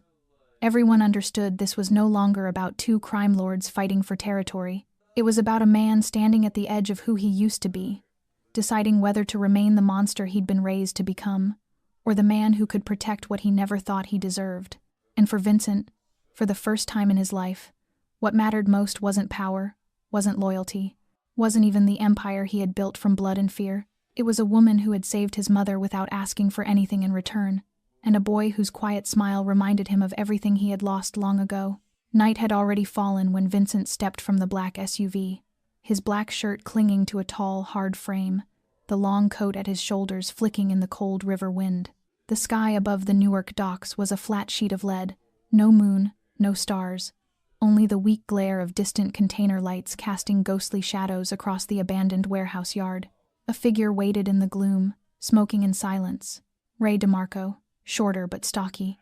Everyone understood this was no longer about two crime lords fighting for territory. It was about a man standing at the edge of who he used to be, deciding whether to remain the monster he'd been raised to become, or the man who could protect what he never thought he deserved. And for Vincent, for the first time in his life, what mattered most wasn't power, wasn't loyalty, wasn't even the empire he had built from blood and fear. It was a woman who had saved his mother without asking for anything in return, and a boy whose quiet smile reminded him of everything he had lost long ago. Night had already fallen when Vincent stepped from the black SUV, his black shirt clinging to a tall, hard frame, the long coat at his shoulders flicking in the cold river wind. The sky above the Newark docks was a flat sheet of lead, no moon, no stars, only the weak glare of distant container lights casting ghostly shadows across the abandoned warehouse yard. A figure waited in the gloom, smoking in silence. Ray DeMarco, shorter but stocky.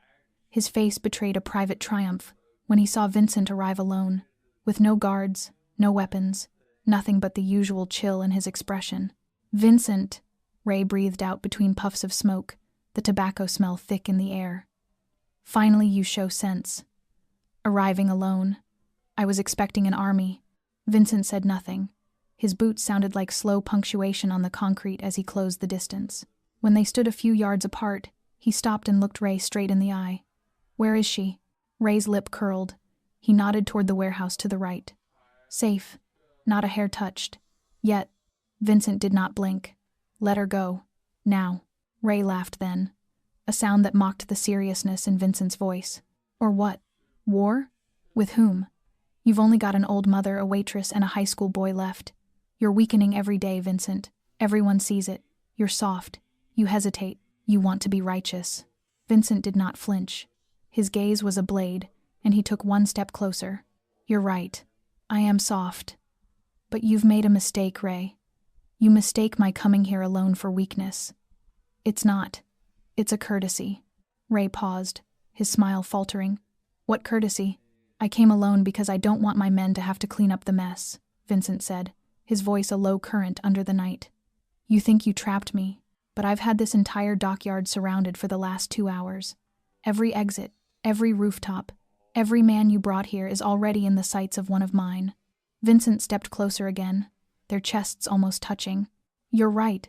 His face betrayed a private triumph when he saw Vincent arrive alone, with no guards, no weapons, nothing but the usual chill in his expression. Vincent, Ray breathed out between puffs of smoke, the tobacco smell thick in the air. Finally you show sense. Arriving alone. I was expecting an army. Vincent said nothing. His boots sounded like slow punctuation on the concrete as he closed the distance. When they stood a few yards apart, he stopped and looked Ray straight in the eye. Where is she? Ray's lip curled. He nodded toward the warehouse to the right. Safe. Not a hair touched. Yet, Vincent did not blink. Let her go. Now. Ray laughed then, a sound that mocked the seriousness in Vincent's voice. Or what? War? With whom? You've only got an old mother, a waitress, and a high school boy left. You're weakening every day, Vincent. Everyone sees it. You're soft. You hesitate. You want to be righteous. Vincent did not flinch. His gaze was a blade, and he took one step closer. You're right. I am soft. But you've made a mistake, Ray. You mistake my coming here alone for weakness. It's not. It's a courtesy. Ray paused, his smile faltering. What courtesy? I came alone because I don't want my men to have to clean up the mess, Vincent said, his voice a low current under the night. You think you trapped me, but I've had this entire dockyard surrounded for the last 2 hours. Every exit, every rooftop, every man you brought here is already in the sights of one of mine. Vincent stepped closer again, their chests almost touching. You're right.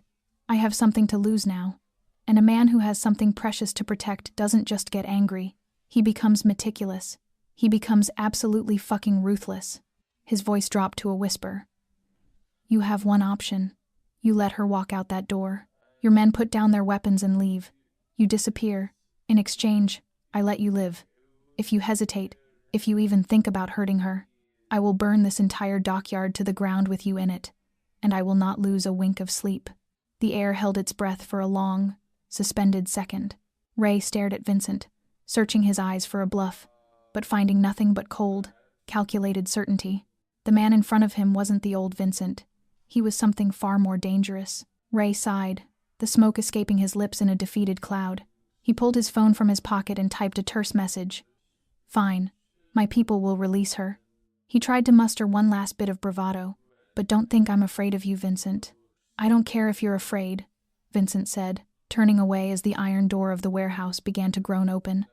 I have something to lose now. And a man who has something precious to protect doesn't just get angry. He becomes meticulous. He becomes absolutely fucking ruthless. His voice dropped to a whisper. You have one option. You let her walk out that door. Your men put down their weapons and leave. You disappear. In exchange, I let you live. If you hesitate, if you even think about hurting her, I will burn this entire dockyard to the ground with you in it, and I will not lose a wink of sleep. The air held its breath for a long, suspended second. Ray stared at Vincent, searching his eyes for a bluff, but finding nothing but cold, calculated certainty. The man in front of him wasn't the old Vincent. He was something far more dangerous. Ray sighed, the smoke escaping his lips in a defeated cloud. He pulled his phone from his pocket and typed a terse message. Fine. My people will release her. He tried to muster one last bit of bravado. But don't think I'm afraid of you, Vincent. I don't care if you're afraid, Vincent said, turning away as the iron door of the warehouse began to groan open.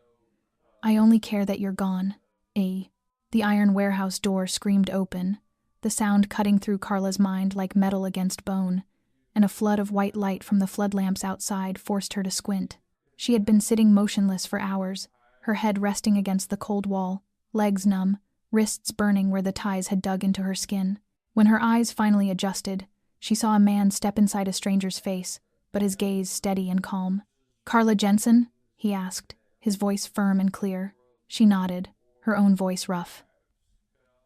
I only care that you're gone. The iron warehouse door screamed open, the sound cutting through Carla's mind like metal against bone, and a flood of white light from the flood lamps outside forced her to squint. She had been sitting motionless for hours, her head resting against the cold wall, legs numb, wrists burning where the ties had dug into her skin. When her eyes finally adjusted, she saw a man step inside a stranger's face, but his gaze steady and calm. Carla Jensen? He asked, his voice firm and clear. She nodded, her own voice rough.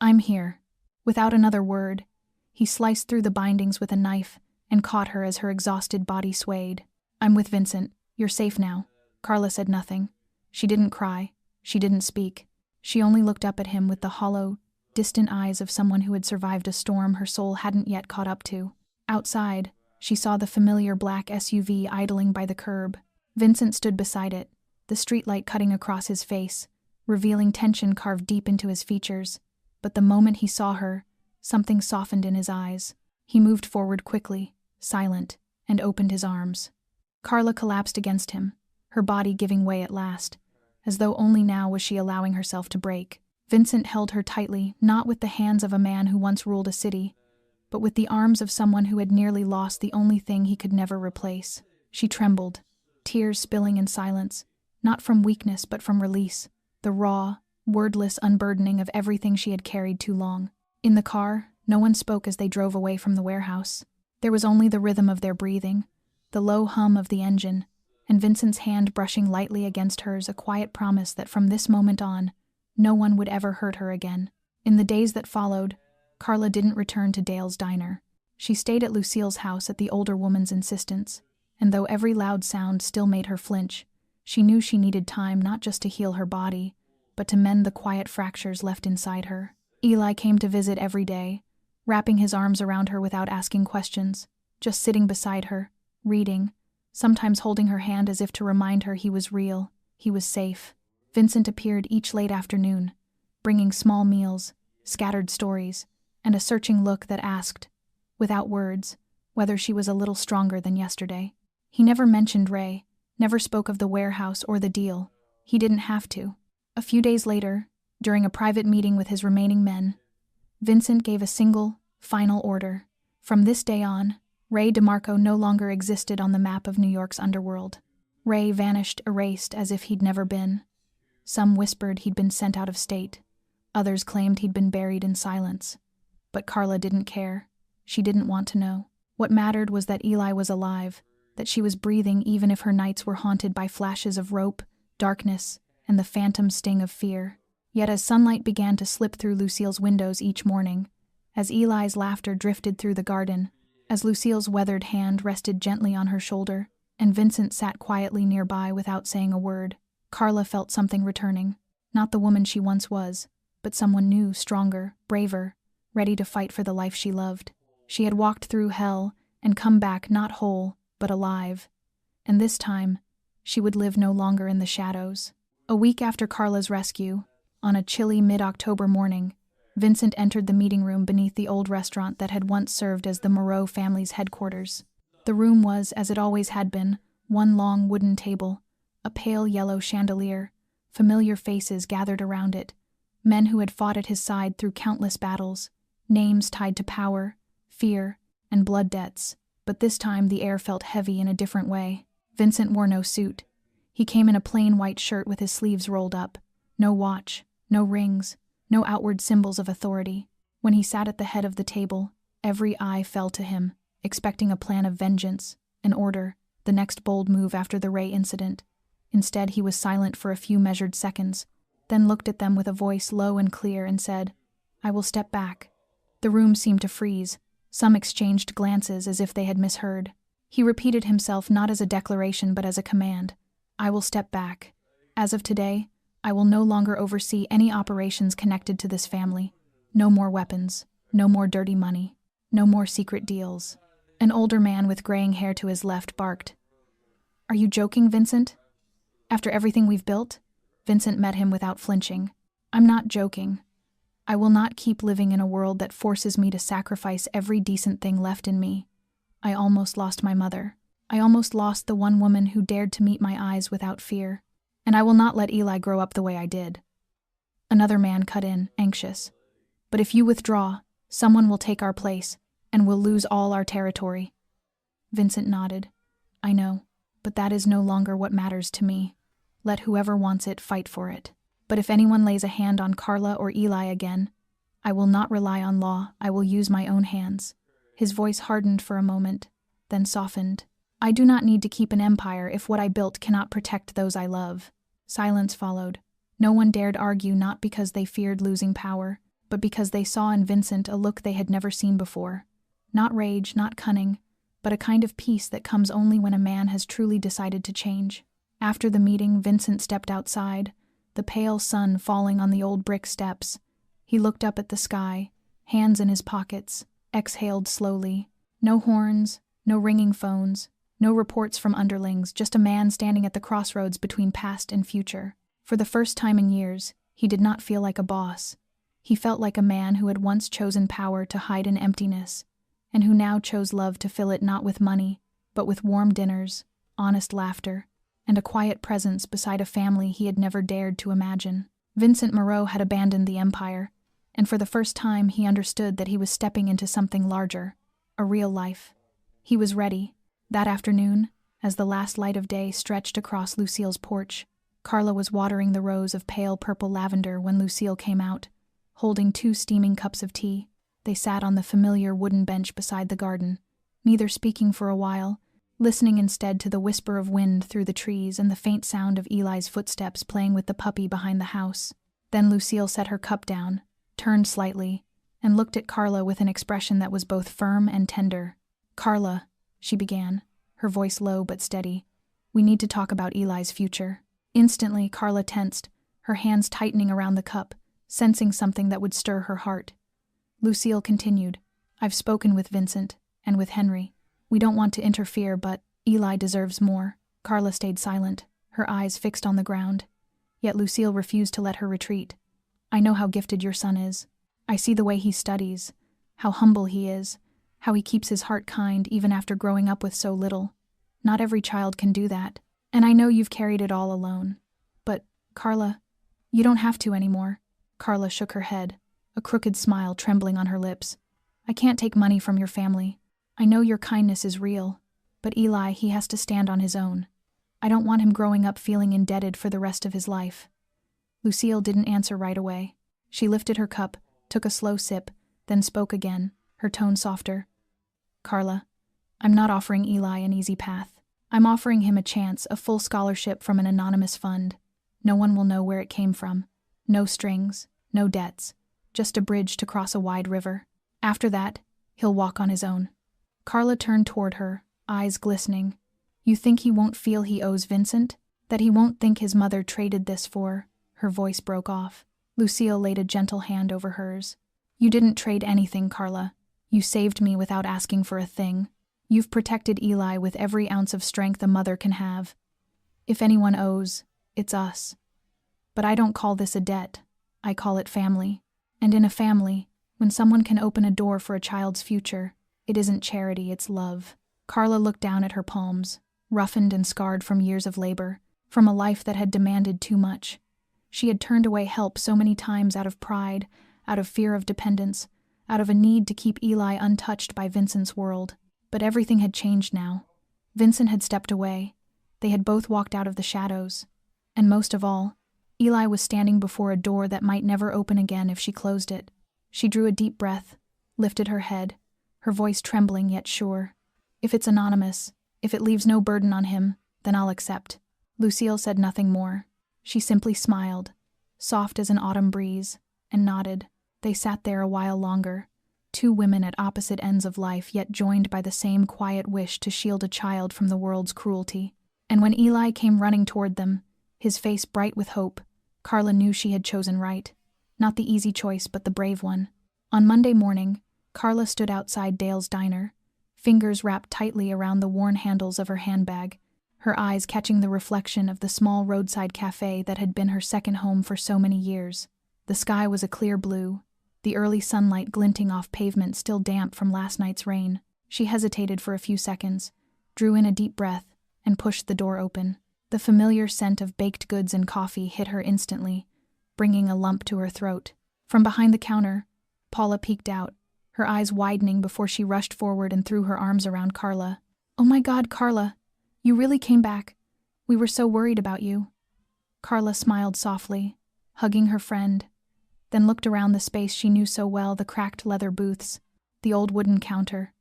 I'm here. Without another word, he sliced through the bindings with a knife and caught her as her exhausted body swayed. I'm with Vincent. You're safe now. Carla said nothing. She didn't cry. She didn't speak. She only looked up at him with the hollow, distant eyes of someone who had survived a storm her soul hadn't yet caught up to. Outside, she saw the familiar black SUV idling by the curb. Vincent stood beside it, the streetlight cutting across his face, revealing tension carved deep into his features. But the moment he saw her, something softened in his eyes. He moved forward quickly, silent, and opened his arms. Carla collapsed against him, her body giving way at last, as though only now was she allowing herself to break. Vincent held her tightly, not with the hands of a man who once ruled a city, but with the arms of someone who had nearly lost the only thing he could never replace. She trembled, tears spilling in silence, not from weakness but from release, the raw, wordless unburdening of everything she had carried too long. In the car, no one spoke as they drove away from the warehouse. There was only the rhythm of their breathing, the low hum of the engine, and Vincent's hand brushing lightly against hers, a quiet promise that from this moment on, no one would ever hurt her again. In the days that followed, Carla didn't return to Dale's diner. She stayed at Lucille's house at the older woman's insistence, and though every loud sound still made her flinch, she knew she needed time not just to heal her body, but to mend the quiet fractures left inside her. Eli came to visit every day, wrapping his arms around her without asking questions, just sitting beside her, reading, sometimes holding her hand as if to remind her he was real, he was safe. Vincent appeared each late afternoon, bringing small meals, scattered stories, and a searching look that asked, without words, whether she was a little stronger than yesterday. He never mentioned Ray, never spoke of the warehouse or the deal. He didn't have to. A few days later, during a private meeting with his remaining men, Vincent gave a single, final order. From this day on, Ray DeMarco no longer existed on the map of New York's underworld. Ray vanished, erased as if he'd never been. Some whispered he'd been sent out of state. Others claimed he'd been buried in silence. But Carla didn't care. She didn't want to know. What mattered was that Eli was alive, that she was breathing even if her nights were haunted by flashes of rope, darkness, and the phantom sting of fear. Yet as sunlight began to slip through Lucille's windows each morning, as Eli's laughter drifted through the garden, as Lucille's weathered hand rested gently on her shoulder, and Vincent sat quietly nearby without saying a word, Carla felt something returning. Not the woman she once was, but someone new, stronger, braver, ready to fight for the life she loved. She had walked through hell and come back not whole, but alive. And this time, she would live no longer in the shadows. A week after Carla's rescue, on a chilly mid-October morning, Vincent entered the meeting room beneath the old restaurant that had once served as the Moreau family's headquarters. The room was, as it always had been, one long wooden table, a pale yellow chandelier, familiar faces gathered around it, men who had fought at his side through countless battles, names tied to power, fear, and blood debts. But this time the air felt heavy in a different way. Vincent wore no suit. He came in a plain white shirt with his sleeves rolled up. No watch, no rings, no outward symbols of authority. When he sat at the head of the table, every eye fell to him, expecting a plan of vengeance, an order, the next bold move after the Ray incident. Instead, he was silent for a few measured seconds, then looked at them with a voice low and clear and said, "I will step back." The room seemed to freeze. Some exchanged glances as if they had misheard. He repeated himself not as a declaration but as a command. "I will step back. As of today, I will no longer oversee any operations connected to this family. No more weapons, no more dirty money, no more secret deals." An older man with graying hair to his left barked, "Are you joking, Vincent? After everything we've built?" Vincent met him without flinching. "I'm not joking. I will not keep living in a world that forces me to sacrifice every decent thing left in me. I almost lost my mother. I almost lost the one woman who dared to meet my eyes without fear. And I will not let Eli grow up the way I did." Another man cut in, anxious. "But if you withdraw, someone will take our place, and we'll lose all our territory." Vincent nodded. "I know, but that is no longer what matters to me. Let whoever wants it fight for it. But if anyone lays a hand on Carla or Eli again, I will not rely on law, I will use my own hands." His voice hardened for a moment, then softened. "I do not need to keep an empire if what I built cannot protect those I love." Silence followed. No one dared argue, not because they feared losing power, but because they saw in Vincent a look they had never seen before. Not rage, not cunning, but a kind of peace that comes only when a man has truly decided to change. After the meeting, Vincent stepped outside, the pale sun falling on the old brick steps. He looked up at the sky, hands in his pockets, exhaled slowly, No horns, no ringing phones, no reports from underlings, just a man standing at the crossroads between past and future. For the first time in years, he did not feel like a boss. He felt like a man who had once chosen power to hide an emptiness, and who now chose love to fill it not with money, but with warm dinners, honest laughter, and a quiet presence beside a family he had never dared to imagine. Vincent Moreau had abandoned the empire, and for the first time he understood that he was stepping into something larger, a real life. He was ready. That afternoon, as the last light of day stretched across Lucille's porch, Carla was watering the rows of pale purple lavender when Lucille came out, holding 2 steaming cups of tea. They sat on the familiar wooden bench beside the garden, neither speaking for a while, listening instead to the whisper of wind through the trees and the faint sound of Eli's footsteps playing with the puppy behind the house. Then Lucille set her cup down, turned slightly, and looked at Carla with an expression that was both firm and tender. "Carla," she began, her voice low but steady, "we need to talk about Eli's future." Instantly, Carla tensed, her hands tightening around the cup, sensing something that would stir her heart. Lucille continued, "I've spoken with Vincent, and with Henry. We don't want to interfere, but Eli deserves more." Carla stayed silent, her eyes fixed on the ground. Yet Lucille refused to let her retreat. "I know how gifted your son is. I see the way he studies, how humble he is, how he keeps his heart kind even after growing up with so little. Not every child can do that. And I know you've carried it all alone. But, Carla, you don't have to anymore." Carla shook her head, a crooked smile trembling on her lips. "I can't take money from your family. I know your kindness is real, but Eli, he has to stand on his own. I don't want him growing up feeling indebted for the rest of his life." Lucille didn't answer right away. She lifted her cup, took a slow sip, then spoke again, her tone softer. "Carla, I'm not offering Eli an easy path. I'm offering him a chance, a full scholarship from an anonymous fund. No one will know where it came from. No strings, no debts, just a bridge to cross a wide river. After that, he'll walk on his own." Carla turned toward her, eyes glistening. "You think he won't feel he owes Vincent? That he won't think his mother traded this for—" Her voice broke off. Lucille laid a gentle hand over hers. "You didn't trade anything, Carla. You saved me without asking for a thing. You've protected Eli with every ounce of strength a mother can have. If anyone owes, it's us. But I don't call this a debt. I call it family. And in a family, when someone can open a door for a child's future, it isn't charity, it's love." Carla looked down at her palms, roughened and scarred from years of labor, from a life that had demanded too much. She had turned away help so many times out of pride, out of fear of dependence, out of a need to keep Eli untouched by Vincent's world. But everything had changed now. Vincent had stepped away. They had both walked out of the shadows. And most of all, Eli was standing before a door that might never open again if she closed it. She drew a deep breath, lifted her head, her voice trembling yet sure. "If it's anonymous, if it leaves no burden on him, then I'll accept." Lucille said nothing more. She simply smiled, soft as an autumn breeze, and nodded. They sat there a while longer, 2 women at opposite ends of life, yet joined by the same quiet wish to shield a child from the world's cruelty. And when Eli came running toward them, his face bright with hope, Carla knew she had chosen right. Not the easy choice, but the brave one. On Monday morning, Carla stood outside Dale's diner, fingers wrapped tightly around the worn handles of her handbag, her eyes catching the reflection of the small roadside cafe that had been her second home for so many years. The sky was a clear blue, the early sunlight glinting off pavement still damp from last night's rain. She hesitated for a few seconds, drew in a deep breath, and pushed the door open. The familiar scent of baked goods and coffee hit her instantly, bringing a lump to her throat. From behind the counter, Paula peeked out, her eyes widening before she rushed forward and threw her arms around Carla. "Oh my God, Carla! You really came back. We were so worried about you." Carla smiled softly, hugging her friend, then looked around the space she knew so well, the cracked leather booths, the old wooden counter,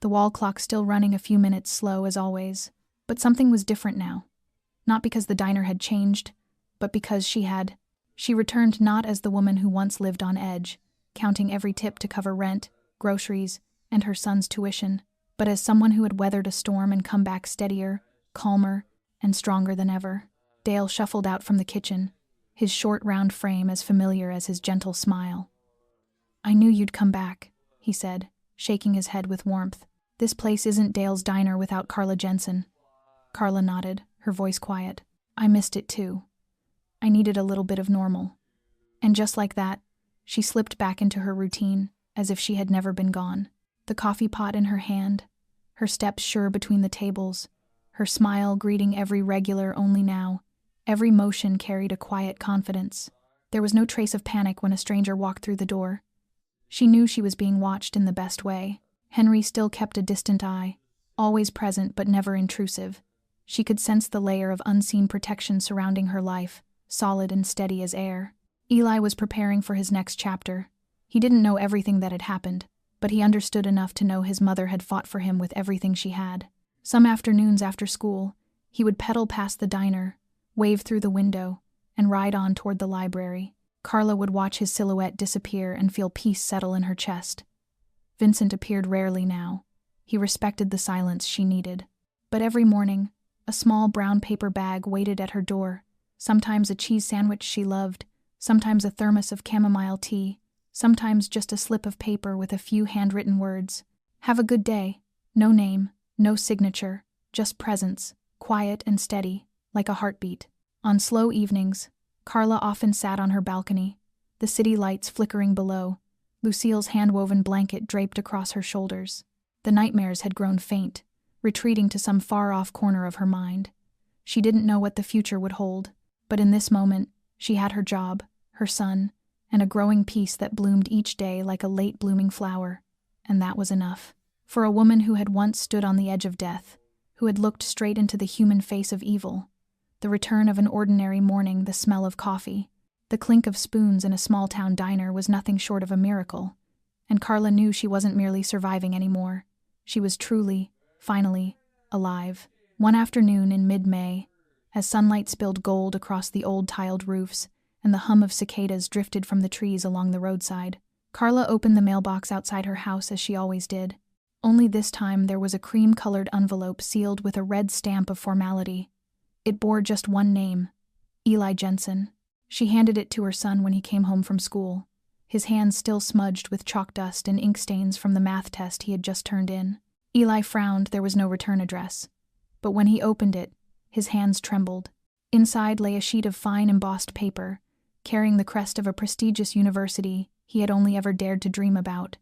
the wall clock still running a few minutes slow as always. But something was different now. Not because the diner had changed, but because she had. She returned not as the woman who once lived on edge, counting every tip to cover rent, groceries, and her son's tuition, but as someone who had weathered a storm and come back steadier, calmer, and stronger than ever. Dale shuffled out from the kitchen, his short round frame as familiar as his gentle smile. "I knew you'd come back," he said, shaking his head with warmth. This place isn't Dale's diner without Carla Jensen. Carla nodded, her voice quiet. I missed it too. I needed a little bit of normal. And just like that, she slipped back into her routine, as if she had never been gone. The coffee pot in her hand, her steps sure between the tables, her smile greeting every regular only now. Every motion carried a quiet confidence. There was no trace of panic when a stranger walked through the door. She knew she was being watched in the best way. Henry still kept a distant eye, always present but never intrusive. She could sense the layer of unseen protection surrounding her life, solid and steady as air. Eli was preparing for his next chapter. He didn't know everything that had happened, but he understood enough to know his mother had fought for him with everything she had. Some afternoons after school, he would pedal past the diner, wave through the window, and ride on toward the library. Carla would watch his silhouette disappear and feel peace settle in her chest. Vincent appeared rarely now. He respected the silence she needed. But every morning, a small brown paper bag waited at her door, sometimes a cheese sandwich she loved, sometimes a thermos of chamomile tea, sometimes just a slip of paper with a few handwritten words. Have a good day. No name, no signature, just presence, quiet and steady, like a heartbeat. On slow evenings, Carla often sat on her balcony, the city lights flickering below, Lucille's hand-woven blanket draped across her shoulders. The nightmares had grown faint, retreating to some far-off corner of her mind. She didn't know what the future would hold, but in this moment, she had her job, her son, and a growing peace that bloomed each day like a late-blooming flower, and that was enough. For a woman who had once stood on the edge of death, who had looked straight into the human face of evil, the return of an ordinary morning, the smell of coffee, the clink of spoons in a small-town diner was nothing short of a miracle, and Carla knew she wasn't merely surviving anymore. She was truly, finally, alive. One afternoon in mid-May, as sunlight spilled gold across the old tiled roofs and the hum of cicadas drifted from the trees along the roadside, Carla opened the mailbox outside her house as she always did. Only this time there was a cream-colored envelope sealed with a red stamp of formality. It bore just one name, Eli Jensen. She handed it to her son when he came home from school, his hands still smudged with chalk dust and ink stains from the math test he had just turned in. Eli frowned. There was no return address. But when he opened it, his hands trembled. Inside lay a sheet of fine embossed paper, carrying the crest of a prestigious university he had only ever dared to dream about,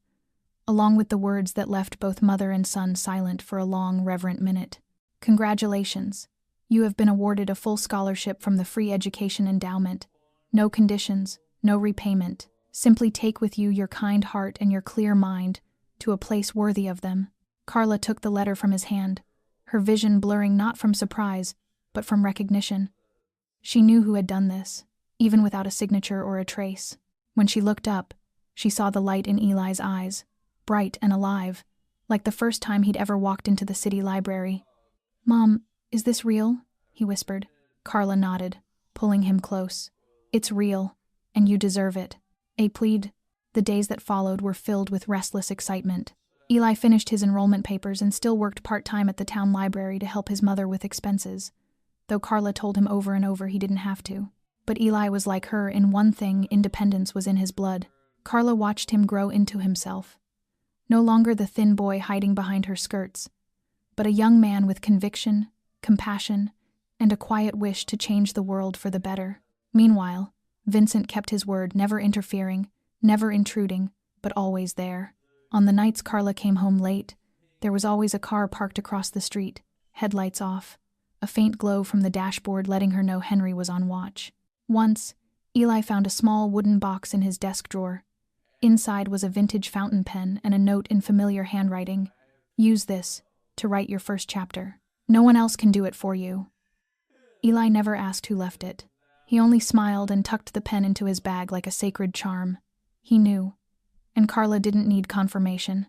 along with the words that left both mother and son silent for a long, reverent minute. Congratulations. You have been awarded a full scholarship from the Free Education Endowment. No conditions, no repayment. Simply take with you your kind heart and your clear mind to a place worthy of them. Carla took the letter from his hand, her vision blurring not from surprise, but from recognition. She knew who had done this, even without a signature or a trace. When she looked up, she saw the light in Eli's eyes, bright and alive, like the first time he'd ever walked into the city library. "Mom, is this real?" he whispered. Carla nodded, pulling him close. "It's real, and you deserve it." A plead. The days that followed were filled with restless excitement. Eli finished his enrollment papers and still worked part-time at the town library to help his mother with expenses, though Carla told him over and over he didn't have to. But Eli was like her in one thing: independence was in his blood. Carla watched him grow into himself. No longer the thin boy hiding behind her skirts, but a young man with conviction, compassion, and a quiet wish to change the world for the better. Meanwhile, Vincent kept his word, never interfering, never intruding, but always there. On the nights Carla came home late, there was always a car parked across the street, headlights off, a faint glow from the dashboard letting her know Henry was on watch. Once, Eli found a small wooden box in his desk drawer. Inside was a vintage fountain pen and a note in familiar handwriting. "Use this to write your first chapter. No one else can do it for you." Eli never asked who left it. He only smiled and tucked the pen into his bag like a sacred charm. He knew, and Carla didn't need confirmation.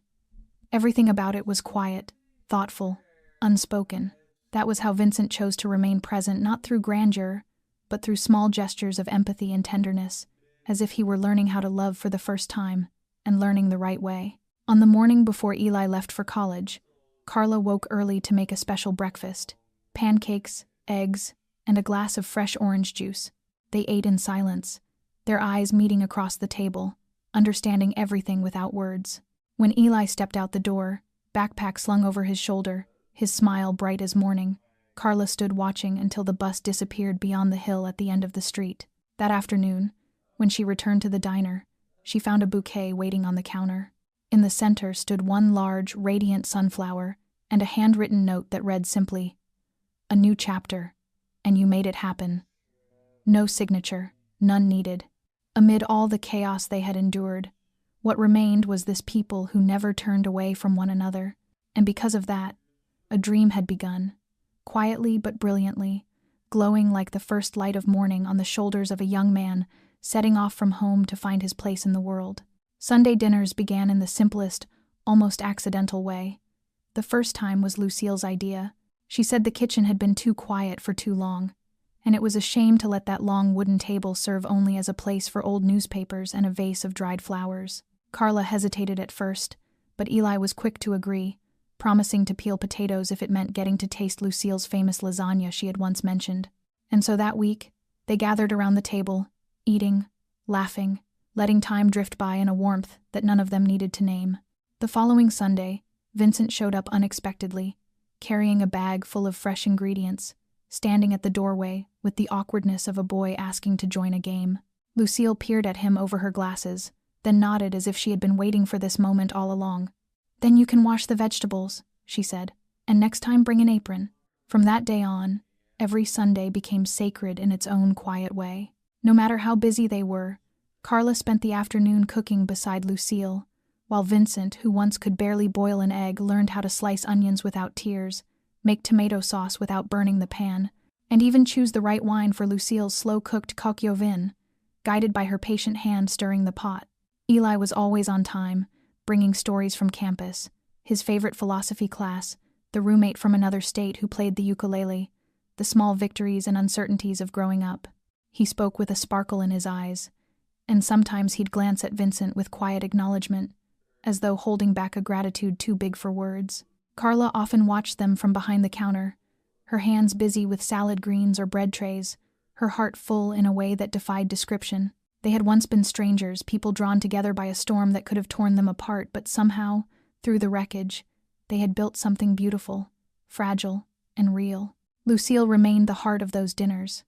Everything about it was quiet, thoughtful, unspoken. That was how Vincent chose to remain present, not through grandeur, but through small gestures of empathy and tenderness, as if he were learning how to love for the first time, and learning the right way. On the morning before Eli left for college, Carla woke early to make a special breakfast: pancakes, eggs, and a glass of fresh orange juice. They ate in silence, their eyes meeting across the table, understanding everything without words. When Eli stepped out the door, backpack slung over his shoulder, his smile bright as morning. Carla stood watching until the bus disappeared beyond the hill at the end of the street. That afternoon, when she returned to the diner, she found a bouquet waiting on the counter. In the center stood one large, radiant sunflower and a handwritten note that read simply, "A new chapter, and you made it happen." No signature, none needed. Amid all the chaos they had endured, what remained was this people who never turned away from one another, and because of that, a dream had begun, quietly but brilliantly, glowing like the first light of morning on the shoulders of a young man setting off from home to find his place in the world. Sunday dinners began in the simplest, almost accidental way. The first time was Lucille's idea. She said the kitchen had been too quiet for too long, and it was a shame to let that long wooden table serve only as a place for old newspapers and a vase of dried flowers. Carla hesitated at first, but Eli was quick to agree, promising to peel potatoes if it meant getting to taste Lucille's famous lasagna she had once mentioned. And so that week, they gathered around the table, eating, laughing, letting time drift by in a warmth that none of them needed to name. The following Sunday, Vincent showed up unexpectedly, carrying a bag full of fresh ingredients, standing at the doorway with the awkwardness of a boy asking to join a game. Lucille peered at him over her glasses, then nodded as if she had been waiting for this moment all along. "Then you can wash the vegetables," she said, "and next time bring an apron." From that day on, every Sunday became sacred in its own quiet way. No matter how busy they were, Carla spent the afternoon cooking beside Lucille, while Vincent, who once could barely boil an egg, learned how to slice onions without tears, make tomato sauce without burning the pan, and even choose the right wine for Lucille's slow-cooked coq au vin, guided by her patient hand stirring the pot. Eli was always on time, bringing stories from campus, his favorite philosophy class, the roommate from another state who played the ukulele, the small victories and uncertainties of growing up. He spoke with a sparkle in his eyes, and sometimes he'd glance at Vincent with quiet acknowledgement, as though holding back a gratitude too big for words. Carla often watched them from behind the counter, her hands busy with salad greens or bread trays, her heart full in a way that defied description. They had once been strangers, people drawn together by a storm that could have torn them apart, but somehow, through the wreckage, they had built something beautiful, fragile, and real. Lucille remained the heart of those dinners,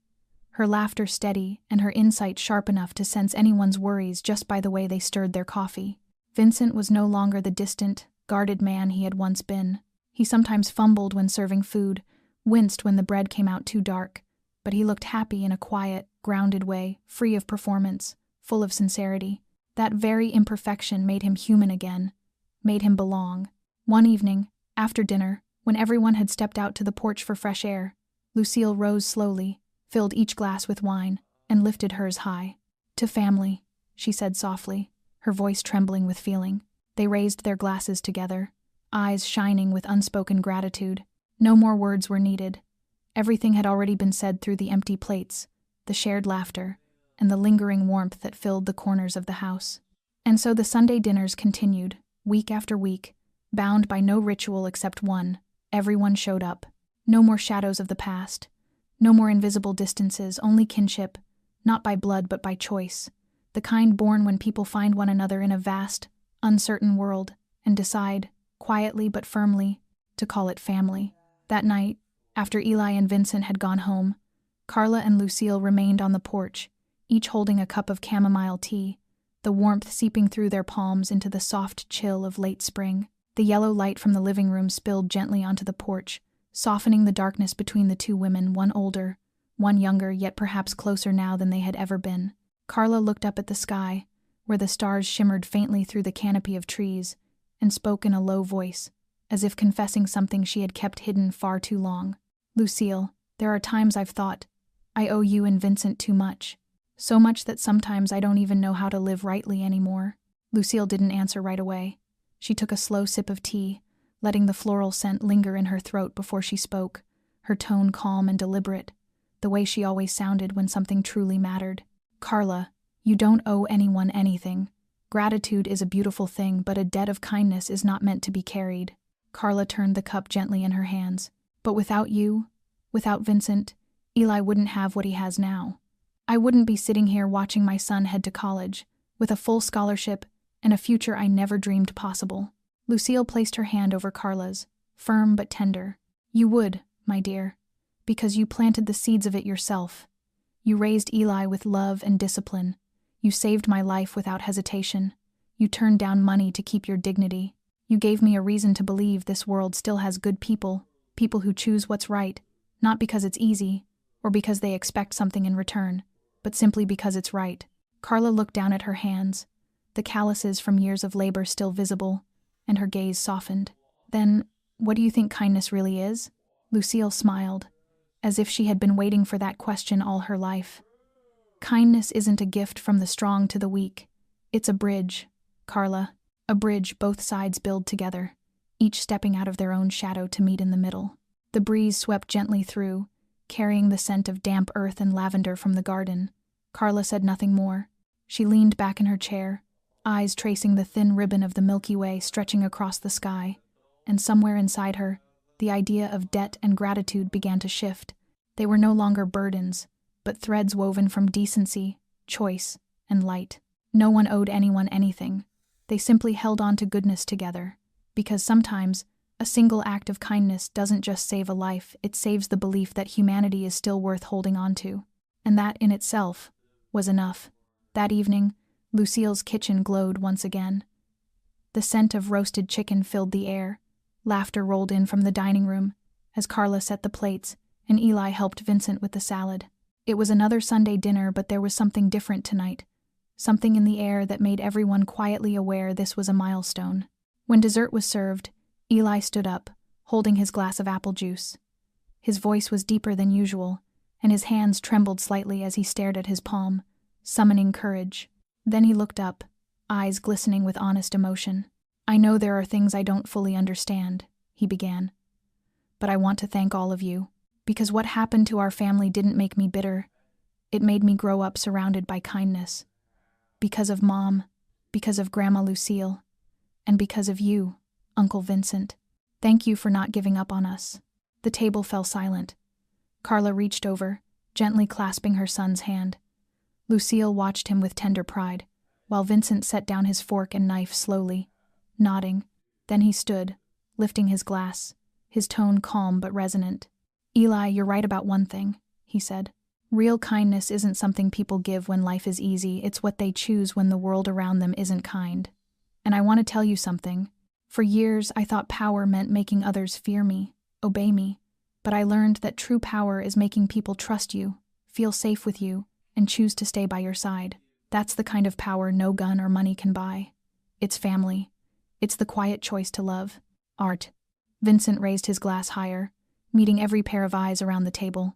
her laughter steady and her insight sharp enough to sense anyone's worries just by the way they stirred their coffee. Vincent was no longer the distant, guarded man he had once been. He sometimes fumbled when serving food, winced when the bread came out too dark, but he looked happy in a quiet, grounded way, free of performance, full of sincerity. That very imperfection made him human again, made him belong. One evening, after dinner, when everyone had stepped out to the porch for fresh air, Lucille rose slowly, filled each glass with wine, and lifted hers high. "To family," she said softly, her voice trembling with feeling. They raised their glasses together, eyes shining with unspoken gratitude. No more words were needed. Everything had already been said through the empty plates, the shared laughter, and the lingering warmth that filled the corners of the house. And so the Sunday dinners continued, week after week, bound by no ritual except one. Everyone showed up. No more shadows of the past. No more invisible distances, only kinship, not by blood but by choice, the kind born when people find one another in a vast, uncertain world and decide, quietly but firmly, to call it family. That night, after Eli and Vincent had gone home, Carla and Lucille remained on the porch, each holding a cup of chamomile tea, the warmth seeping through their palms into the soft chill of late spring. The yellow light from the living room spilled gently onto the porch, softening the darkness between the two women, one older, one younger, yet perhaps closer now than they had ever been. Carla looked up at the sky, where the stars shimmered faintly through the canopy of trees, and spoke in a low voice, as if confessing something she had kept hidden far too long. "Lucille, there are times I've thought, I owe you and Vincent too much. So much that sometimes I don't even know how to live rightly anymore." Lucille didn't answer right away. She took a slow sip of tea, letting the floral scent linger in her throat before she spoke, her tone calm and deliberate, the way she always sounded when something truly mattered. "Carla, you don't owe anyone anything. Gratitude is a beautiful thing, but a debt of kindness is not meant to be carried." Carla turned the cup gently in her hands. "But without you, without Vincent, Eli wouldn't have what he has now. I wouldn't be sitting here watching my son head to college, with a full scholarship and a future I never dreamed possible. Lucille placed her hand over Carla's, firm but tender. You would, my dear, because you planted the seeds of it yourself. You raised Eli with love and discipline. You saved my life without hesitation. You turned down money to keep your dignity. You gave me a reason to believe this world still has good people, people who choose what's right, not because it's easy, or because they expect something in return, but simply because it's right. Carla looked down at her hands, the calluses from years of labor still visible, and her gaze softened. Then, what do you think kindness really is? Lucille smiled, as if she had been waiting for that question all her life. Kindness isn't a gift from the strong to the weak. It's a bridge, Carla. A bridge both sides build together, each stepping out of their own shadow to meet in the middle. The breeze swept gently through, carrying the scent of damp earth and lavender from the garden. Carla said nothing more. She leaned back in her chair, eyes tracing the thin ribbon of the Milky Way stretching across the sky, and somewhere inside her, the idea of debt and gratitude began to shift. They were no longer burdens, but threads woven from decency, choice, and light. No one owed anyone anything. They simply held on to goodness together, because sometimes a single act of kindness doesn't just save a life, it saves the belief that humanity is still worth holding on to. And that, in itself, was enough. That evening, Lucille's kitchen glowed once again. The scent of roasted chicken filled the air. Laughter rolled in from the dining room as Carla set the plates and Eli helped Vincent with the salad. It was another Sunday dinner, but there was something different tonight. Something in the air that made everyone quietly aware this was a milestone. When dessert was served, Eli stood up, holding his glass of apple juice. His voice was deeper than usual, and his hands trembled slightly as he stared at his palm, summoning courage. Then he looked up, eyes glistening with honest emotion. I know there are things I don't fully understand, he began. But I want to thank all of you, because what happened to our family didn't make me bitter. It made me grow up surrounded by kindness. Because of Mom, because of Grandma Lucille, and because of you, Uncle Vincent. Thank you for not giving up on us. The table fell silent. Carla reached over, gently clasping her son's hand. Lucille watched him with tender pride, while Vincent set down his fork and knife slowly, nodding. Then he stood, lifting his glass, his tone calm but resonant. Eli, you're right about one thing, he said. Real kindness isn't something people give when life is easy, it's what they choose when the world around them isn't kind. And I want to tell you something. For years, I thought power meant making others fear me, obey me. But I learned that true power is making people trust you, feel safe with you, and choose to stay by your side. That's the kind of power no gun or money can buy. It's family. It's the quiet choice to love. Art. Vincent raised his glass higher, meeting every pair of eyes around the table.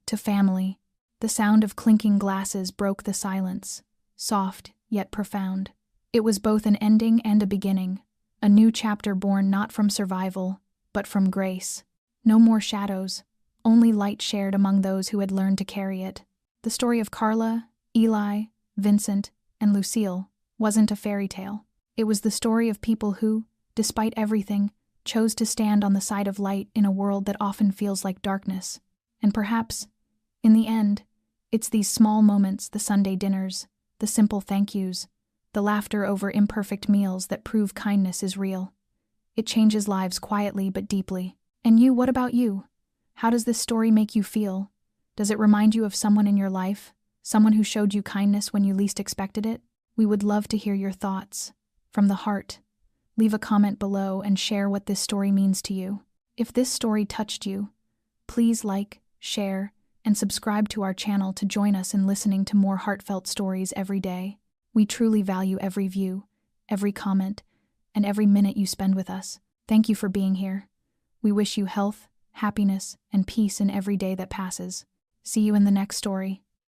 To family. The sound of clinking glasses broke the silence, soft yet profound. It was both an ending and a beginning, a new chapter born not from survival, but from grace. No more shadows, only light shared among those who had learned to carry it. The story of Carla, Eli, Vincent, and Lucille wasn't a fairy tale. It was the story of people who, despite everything, chose to stand on the side of light in a world that often feels like darkness. And perhaps, in the end, it's these small moments, the Sunday dinners, the simple thank yous, the laughter over imperfect meals that prove kindness is real. It changes lives quietly but deeply. And you, what about you? How does this story make you feel? Does it remind you of someone in your life? Someone who showed you kindness when you least expected it? We would love to hear your thoughts. From the heart. Leave a comment below and share what this story means to you. If this story touched you, please like, share, and subscribe to our channel to join us in listening to more heartfelt stories every day. We truly value every view, every comment, and every minute you spend with us. Thank you for being here. We wish you health, happiness, and peace in every day that passes. See you in the next story.